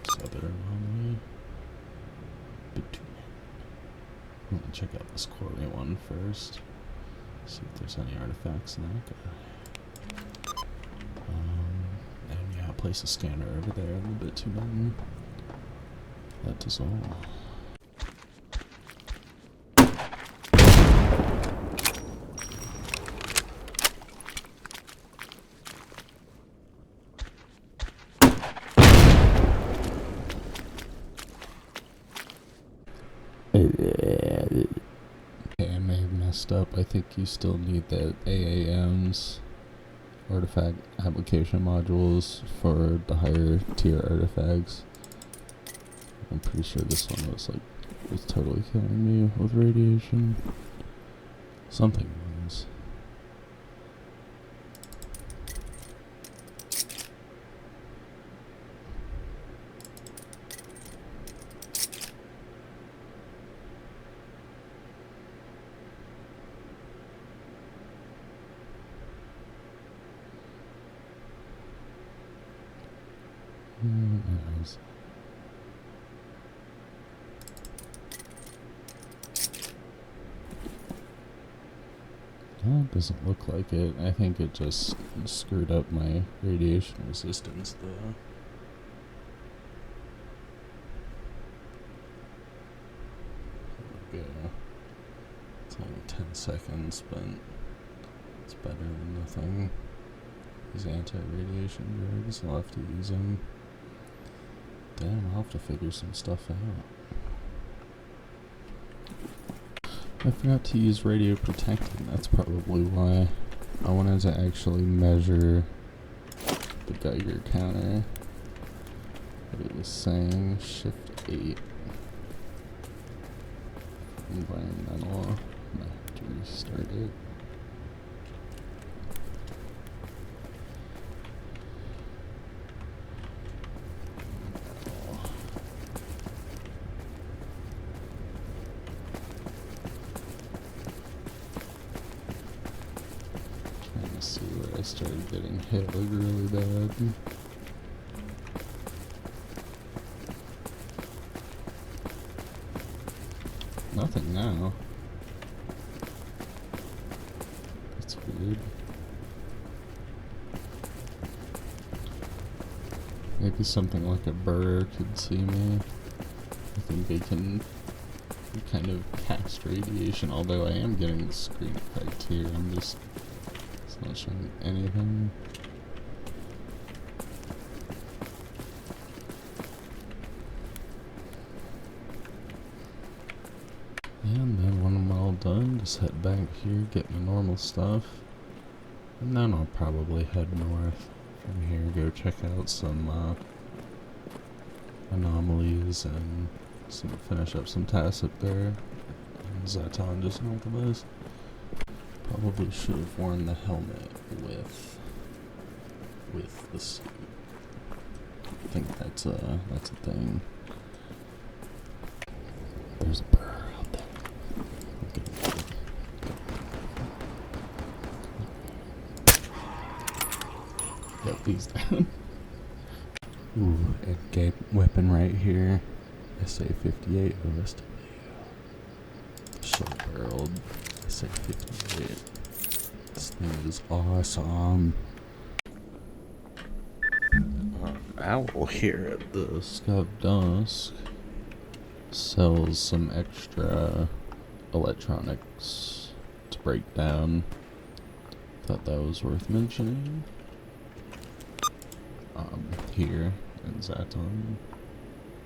this other anomaly. I'm gonna check out this quarry one first, see if there's any artifacts in that guy. And yeah, place a scanner over there in the bitumen. That does all. I may have messed up. I think you still need the AAMs, artifact application modules, for the higher tier artifacts. I'm pretty sure this one was totally killing me with radiation. Something was. No, it doesn't look like it. I think it just screwed up my radiation resistance, though. There we go. It's only 10 seconds, but it's better than nothing. These anti-radiation drugs, I'll have to use them. Damn, I'll have to figure some stuff out. I forgot to use radio protecting, that's probably why. I wanted to actually measure the Geiger counter. What it was saying, shift 8. Environmental, I'm gonna have to restart it. See where I started getting hit really bad. Nothing now. That's weird. like something like a bird could see me. I think they can kind of cast radiation, although I am getting the screen effect here. It's not showing anything. And then when I'm all done, just head back here, get my normal stuff. And then I'll probably head north from here, go check out some anomalies and finish up some tasks up there. And Zaton just north of us. Probably should have worn the helmet with the suit. I think that's a thing. There's a burr out there. Yep, he's down. Ooh, a gay weapon right here. SA-58 OSW. Short-barreled SA-58. This thing is awesome. Owl here at the S.T.A.L.K.E.R sells some extra electronics to break down. Thought that was worth mentioning. Here in Zaton.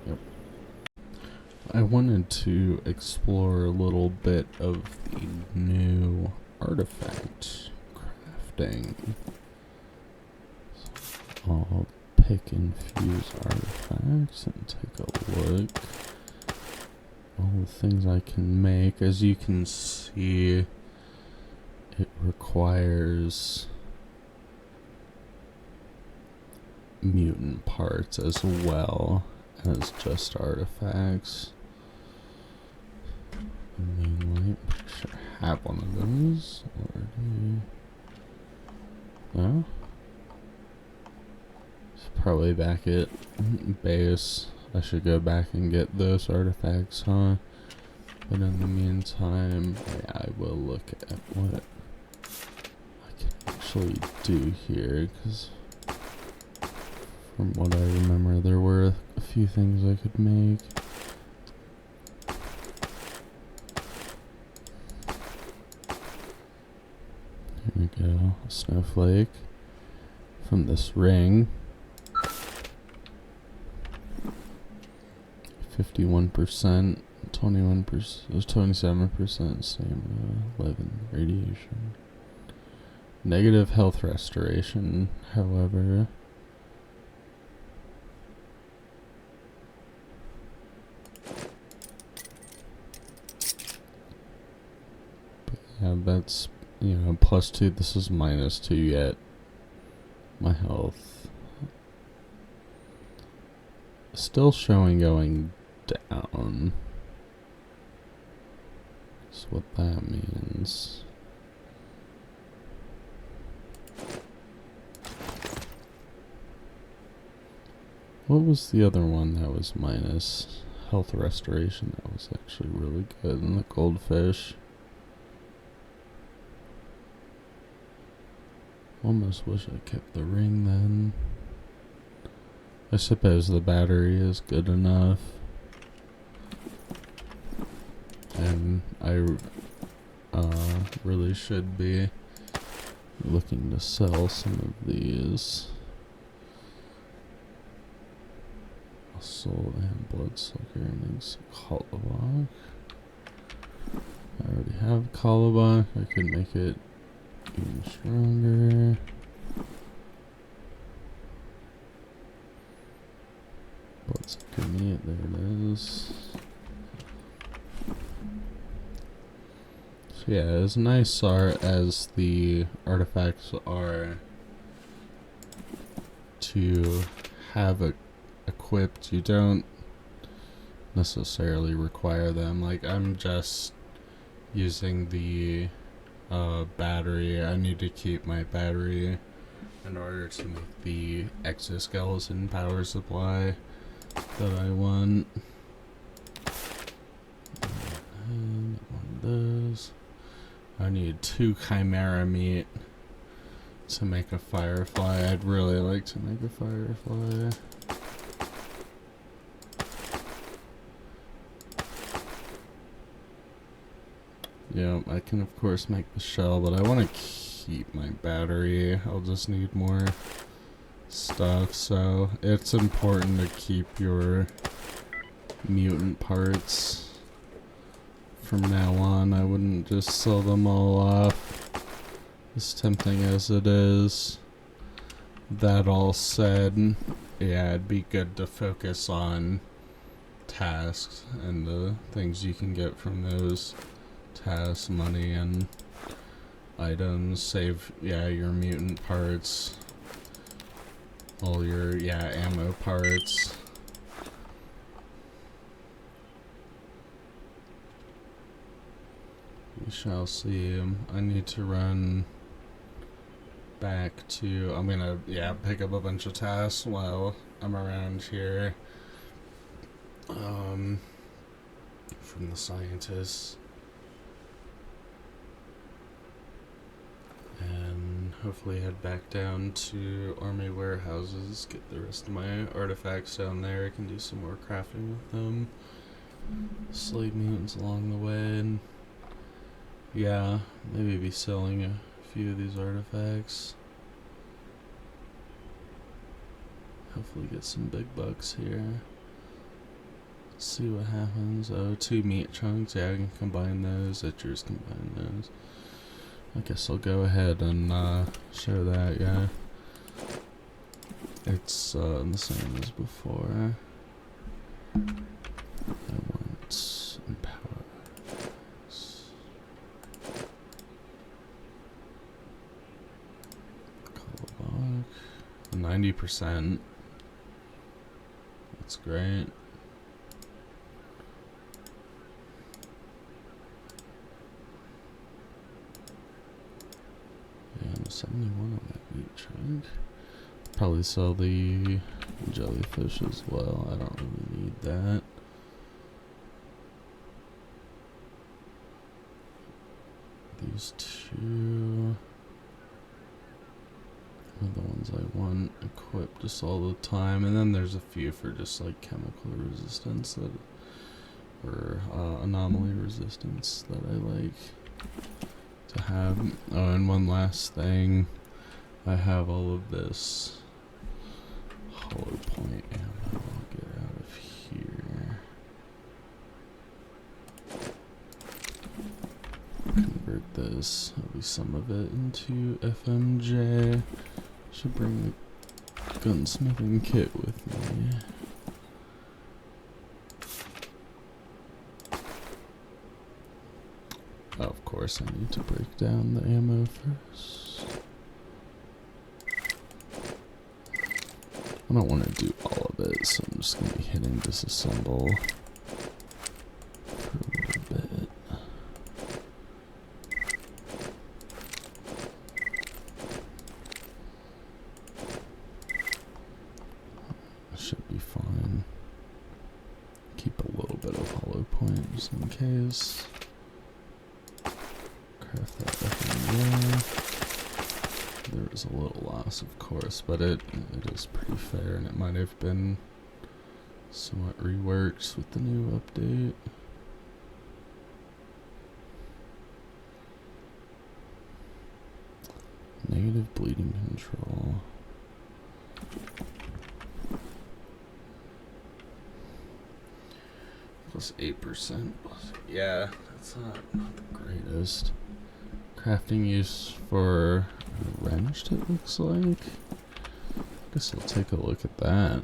Yep. I wanted to explore a little bit of the new artifact crafting. So I'll pick and fuse artifacts and take a look. All the things I can make. As you can see, it requires mutant parts as well as just artifacts. I mean, sure I have one of those already. No? It's probably back at base. I should go back and get those artifacts, huh? But in the meantime, I will look at what I can actually do here, because from what I remember, there were a few things I could make. Here we go, a snowflake from this ring. 51%, 21%, 27% stamina, 11 radiation. Negative health restoration, however. Yeah, that's, +2. This is -2 yet. My health. Still showing going down. That's what that means. What was the other one that was minus health restoration? That was actually really good. And the goldfish. Almost wish I kept the ring then. I suppose the battery is good enough. And I really should be looking to sell some of these. Soul and bloodsucker and Kalabak. I already have Kalabak. I could make it even stronger. Bloodsucker meat, there it is. So yeah, as nice as the artifacts are to have equipped, you don't necessarily require them. Like, I'm just using the battery. I need to keep my battery in order to make the exoskeleton power supply that I want. And one of those. I need 2 chimera meat to make a firefly. I'd really like to make a firefly. Yeah, I can of course make the shell, but I want to keep my battery. I'll just need more stuff, so it's important to keep your mutant parts. From now on, I wouldn't just sell them all off, as tempting as it is. That all said, yeah, it'd be good to focus on tasks and the things you can get from those tasks, money and items. Save, yeah, your mutant parts, all your, yeah, ammo parts. We shall see. I need to run back to, I'm gonna, yeah, pick up a bunch of tasks while I'm around here. From the scientists. And hopefully head back down to army warehouses, get the rest of my artifacts down there. I can do some more crafting with them. Slave mutants along the way, and yeah, maybe be selling a few of these artifacts. Hopefully get some big bucks here. Let's see what happens. Oh, 2 meat chunks. Yeah, I can combine those. Etchers combine those. I guess I'll go ahead and show that, yeah. It's the same as before. I want empower. 90%. That's great. And 71 on that meat chunk. Probably sell the jellyfish as well. I don't really need that. These two are the ones I want equipped just all the time, and then there's a few for just like chemical resistance that, or anomaly resistance that I like to have. Oh, and one last thing, I have all of this hollow point ammo. I'll get out of here. Convert this, at least some of it, into FMJ. Should bring the gunsmithing kit with me. Oh, of course, I need to break down the ammo first. I don't want to do all of it, so I'm just going to be hitting disassemble for a little bit. Should be fine. Keep a little bit of hollow point just in case. Craft that FMJ. There is a little loss, of course, but it is pretty fair, and it might have been somewhat reworked with the new update. Negative bleeding control. Plus 8%. Yeah, that's not the greatest. Crafting use for a wrench, it looks like. Guess I'll take a look at that.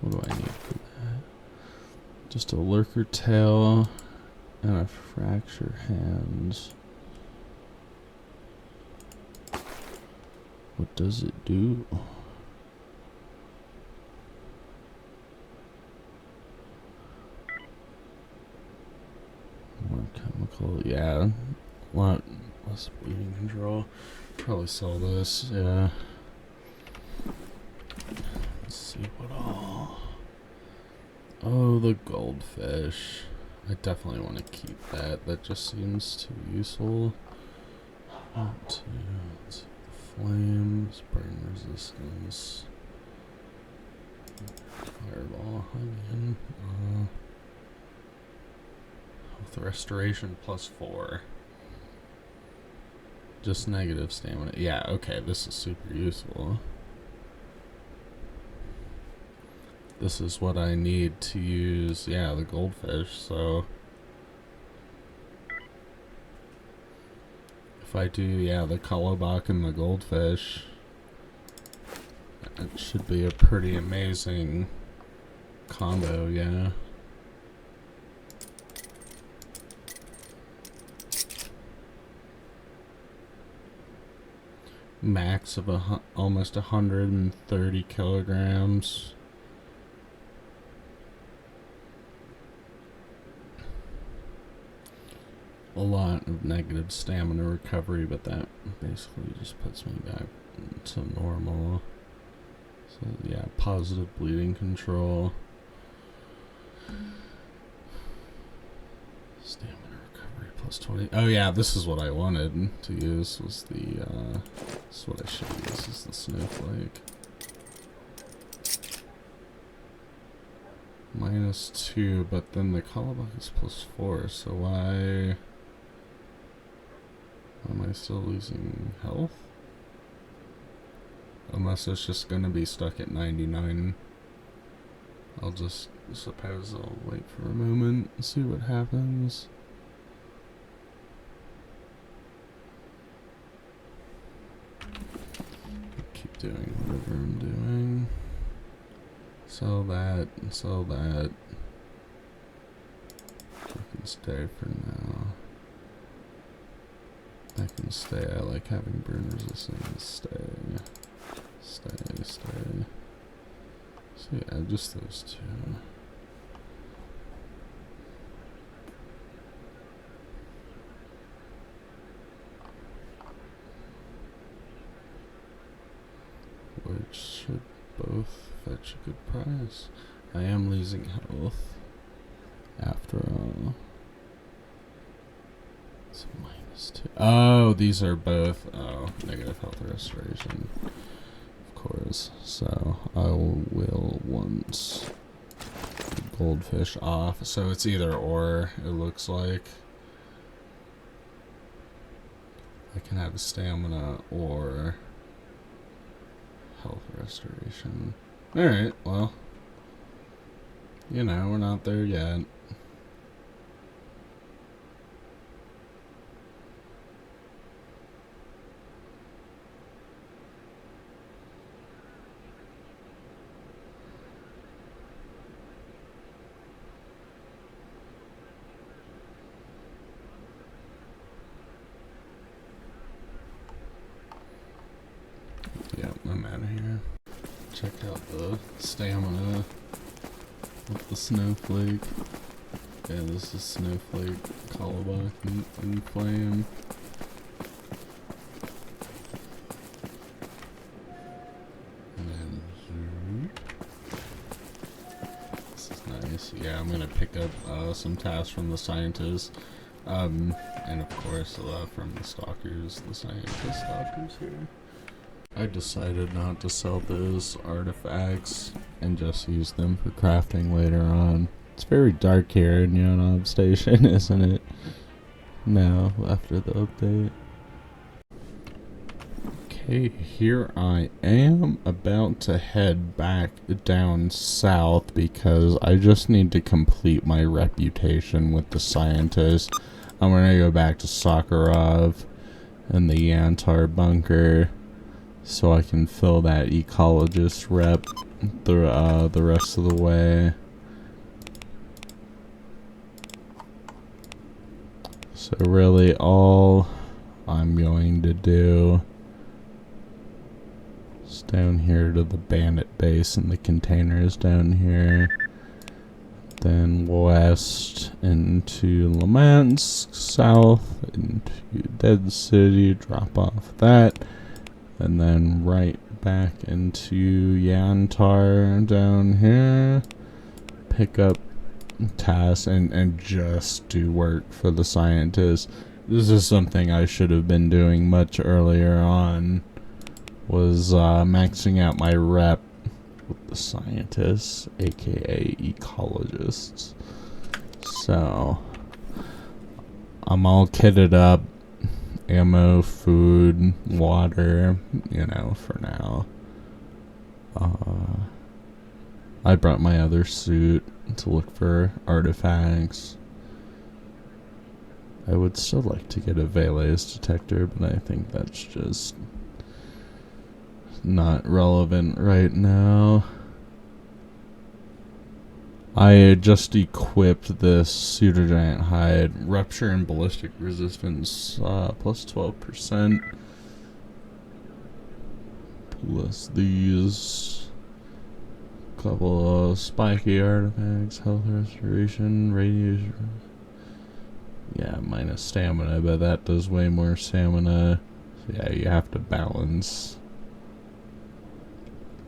What do I need for that? Just a lurker tail and a fracture hand. What does it do? More chemical, yeah. A lot less bleeding control. Probably sell this, yeah. Let's see what all. Oh, the goldfish. I definitely want to keep that. That just seems too useful. Let's see. Flames, burn resistance. Fireball, onion. Health restoration +4. Just negative stamina. Yeah, okay, this is super useful. This is what I need to use, yeah, the goldfish, so... If I do, yeah, the Kolobok and the goldfish, it should be a pretty amazing combo, yeah. Max of almost 130 kilograms. A lot of negative stamina recovery, but that basically just puts me back to normal. So yeah, positive bleeding control. Stamina recovery +20. Oh yeah, this is what I wanted to use, was the, this is what I should use, is the snowflake. -2, but then the Kolobok is +4, so why am I still losing health? Unless it's just gonna be stuck at 99. I'll just suppose I'll wait for a moment and see what happens. Keep doing whatever I'm doing. Sell that, and sell that. I can stay for now. I can stay. I like having burn resistance. Stay. Stay, stay. So yeah, just those two. Which should both fetch a good price. I am losing health. After all. It's -2. Oh, these are both. Oh, negative health restoration. Of course. So I will want the goldfish off. So it's either or, it looks like. I can have stamina or health restoration. Alright, well. You know, we're not there yet. Yep, I'm out of here. Check out the stamina with the snowflake. Yeah, this is snowflake, Kolobok, and flame. And then this is nice. Yeah, I'm gonna pick up some tasks from the scientists. And of course from the stalkers, the scientist stalkers here. I decided not to sell those artifacts and just use them for crafting later on. It's very dark here in Yonov Station, isn't it? Now, after the update. Okay, here I am about to head back down south because I just need to complete my reputation with the scientists. I'm gonna go back to Sakharov and the Yantar bunker, so I can fill that ecologist rep the rest of the way. So really all I'm going to do is down here to the bandit base, and the containers down here. Then west into Lemansk, south into Dead City, drop off that. And then right back into Yantar down here. Pick up tasks and just do work for the scientists. This is something I should have been doing much earlier on. Was maxing out my rep with the scientists, aka ecologists. So I'm all kitted up. Ammo, food, water, you know, for now. I brought my other suit to look for artifacts. I would still like to get a Vela's detector, but I think that's just not relevant right now. I just equipped this Pseudogiant hide, rupture and ballistic resistance, plus 12%. Plus these couple of spiky artifacts, health restoration, radiation. Yeah, minus stamina, but that does way more stamina. So yeah, you have to balance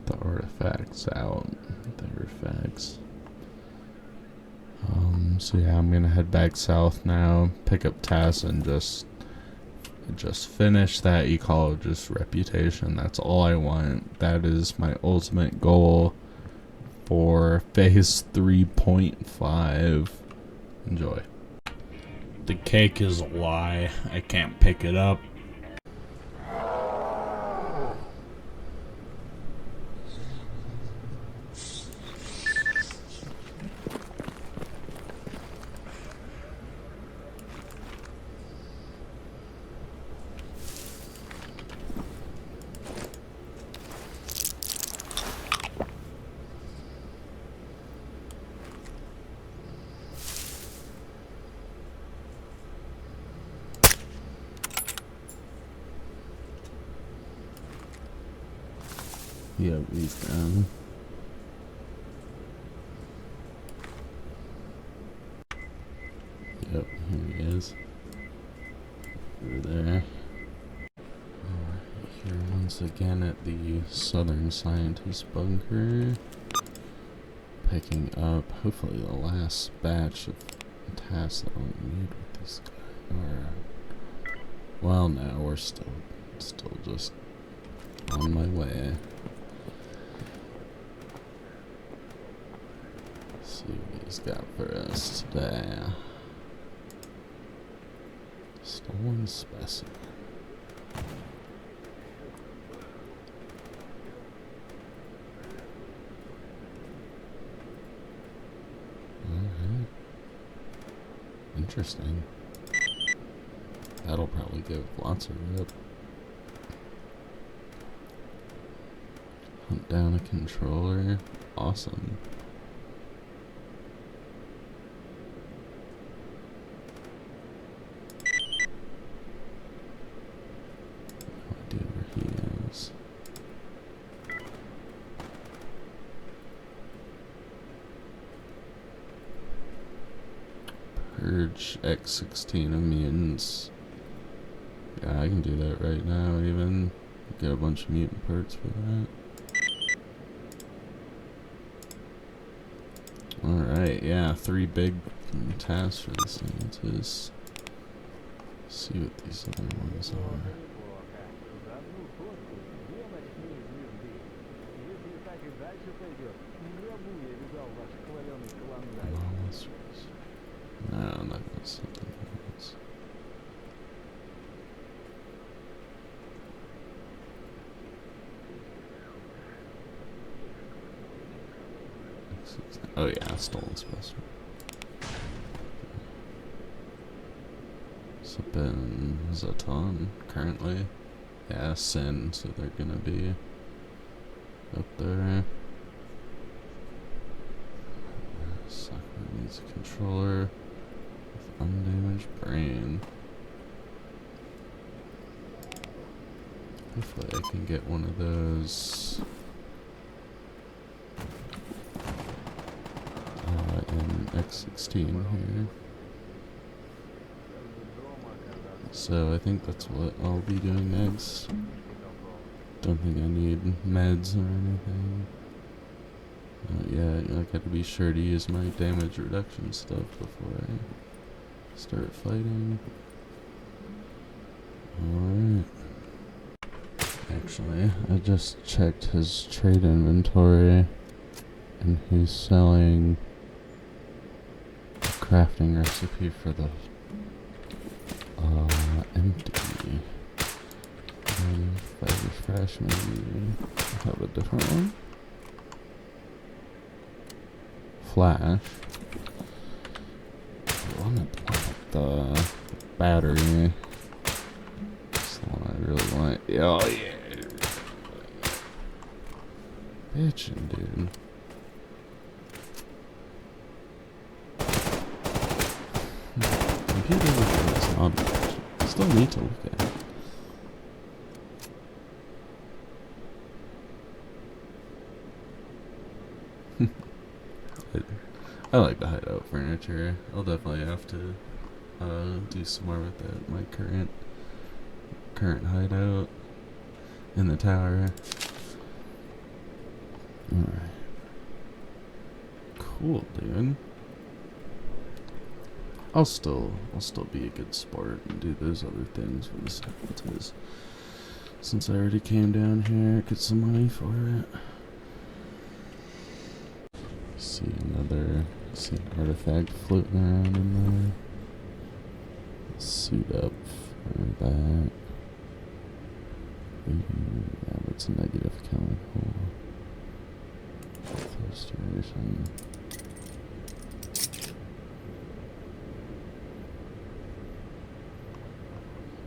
the artifacts out. The artifacts. So yeah, I'm gonna head back south now, pick up tasks, and just finish that ecologist reputation. That's all I want. That is my ultimate goal for phase 3.5. Enjoy. The cake is a lie. I can't pick it up. Yep, he's down. Yep, here he is. Over there. Here once again at the Southern Scientist Bunker. Picking up, hopefully, the last batch of tasks that I'll need with this guy. Well, no, we're still just on my way. See what he's got for us today. Stolen specimen. Alright. Interesting. That'll probably give lots of rip. Hunt down a controller. Awesome. Purge X16 immunes. Yeah, I can do that right now even. Get a bunch of mutant parts for that. Alright, yeah, 3 big tasks for the scientists. See what these other ones are. No, that was something else. Oh yeah, stolen specimen. Sipping Zaton currently. Yeah, Sin, so they're gonna be up there. Sucker needs a controller with undamaged brain. Hopefully I can get one of those in X16 here. So I think that's what I'll be doing next. Don't think I need meds or anything. Yeah, I gotta be sure to use my damage reduction stuff before I start fighting. Alright. Actually, I just checked his trade inventory and he's selling a crafting recipe for the Empty. If I refresh, maybe I'll have a different one. Flash. I wanted the battery. That's the one I really want. Oh yeah. Bitchin', dude. Computer is not bitchin'. Still need to look at it. I like the hideout furniture. I'll definitely have to do some more with that. My current hideout in the tower. Alright. Cool, dude. I'll still be a good sport and do those other things for the sabotage. Since I already came down here, get some money for it. See an artifact floating around in there. Suit up for that. Yeah, that's a negative chemical. Frustration.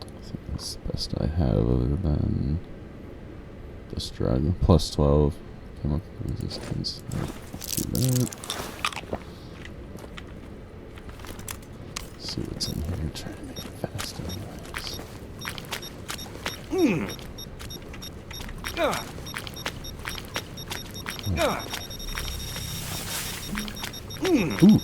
I think that's the best I have other than this drug. Plus 12 chemical resistance. Do that. See what's in here. Try to make it fast anyways. Ooh.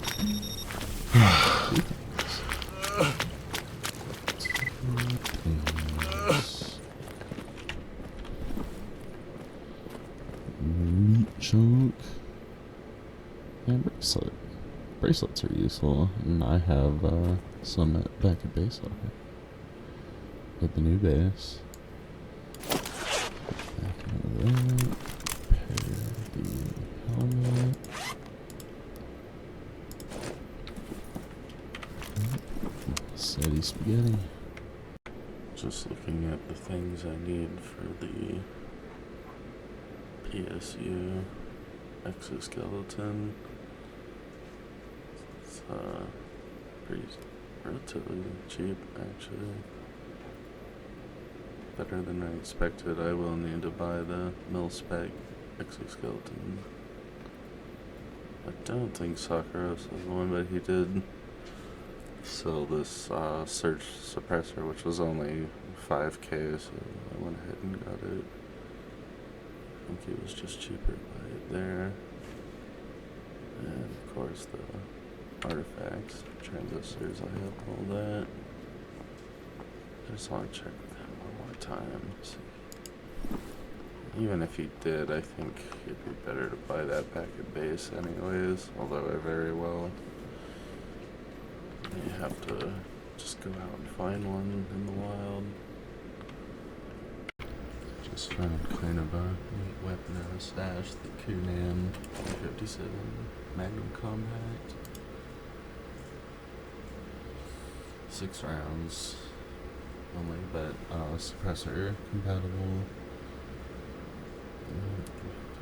Meat chunk. And bracelet. Bracelets are useful, and I have some back at base already. With the new base. Back into that. Repair the helmet. Steady spaghetti. Just looking at the things I need for the PSU exoskeleton. It's pretty relatively cheap, actually. Better than I expected. I will need to buy the mil-spec exoskeleton. I don't think Sakura was the one, but he did sell this search suppressor, which was only 5K, so I went ahead and got it. I think it was just cheaper to buy it there. And of course the artifacts, transistors, I have all that. I just want to check with him one more time. See. Even if he did, I think it'd be better to buy that back at base anyways, although I very well may have to just go out and find one in the wild. Just found kind of a neat weapon in a stash, the G.A.M.M.A 357 Magnum Compact. 6 rounds only, but suppressor compatible.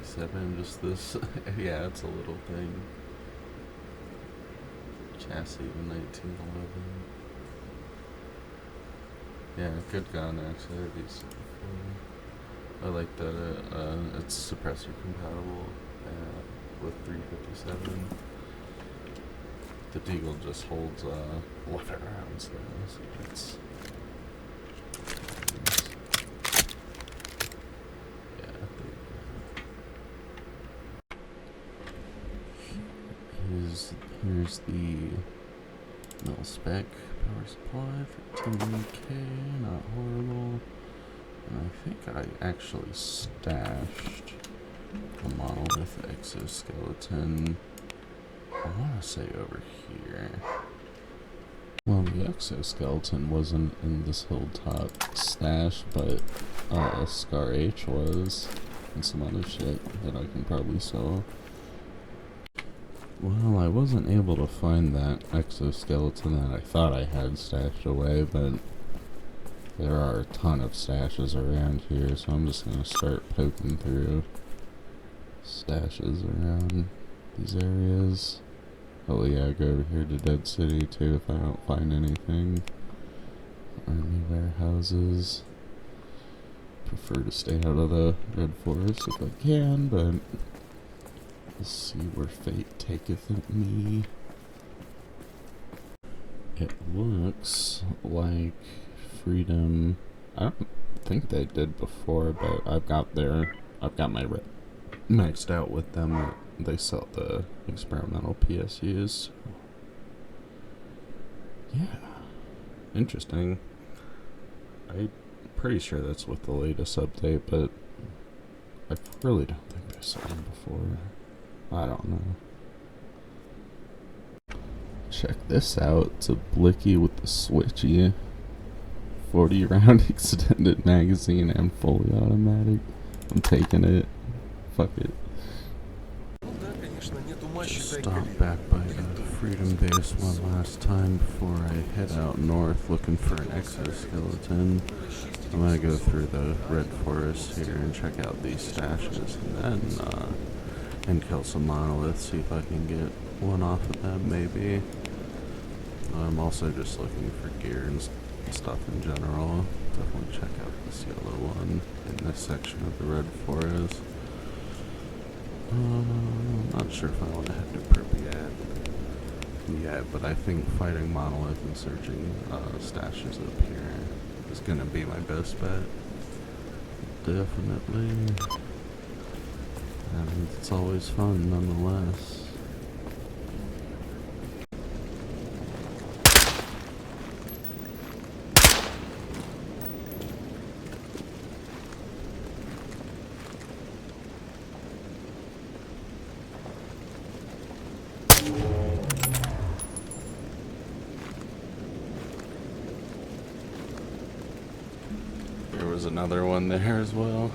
57, just this. Yeah, it's a little thing. Chassis 1911. Yeah, good gun actually. That'd be super cool. I like that it's suppressor compatible with 357. The Deagle just holds 11 rounds though, so that's here's the mil-spec power supply for 10K, not horrible. And I think I actually stashed a monolith exoskeleton, I want to say over here. Well, the exoskeleton wasn't in this hilltop stash, but Scar H was, and some other shit that I can probably sell. Well, I wasn't able to find that exoskeleton that I thought I had stashed away, but there are a ton of stashes around here, so I'm just gonna start poking through stashes around these areas. Oh yeah, go over here to Dead City too if I don't find anything. Army warehouses. Prefer to stay out of the Red Forest if I can, but we'll see where fate taketh me. It looks like Freedom. I don't think they did before, but I've got my maxed out with them. They sell the experimental PSUs. Yeah, interesting. I'm pretty sure that's with the latest update, but I really don't think I saw them before. I don't know. Check this out. It's a blicky with the switchy 40 round extended magazine and fully automatic. I'm taking it. Fuck it. Stop back by the Freedom Base one last time before I head out north looking for an exoskeleton. I'm gonna go through the Red Forest here and check out these stashes and kill some monoliths, see if I can get one off of them maybe. I'm also just looking for gear and stuff in general. Definitely check out this yellow one in this section of the Red Forest. I'm not sure if I want to head to Pripyat yet, but I think fighting monolith and searching stashes up here is gonna be my best bet. Definitely. And it's always fun nonetheless. There was another one there as well.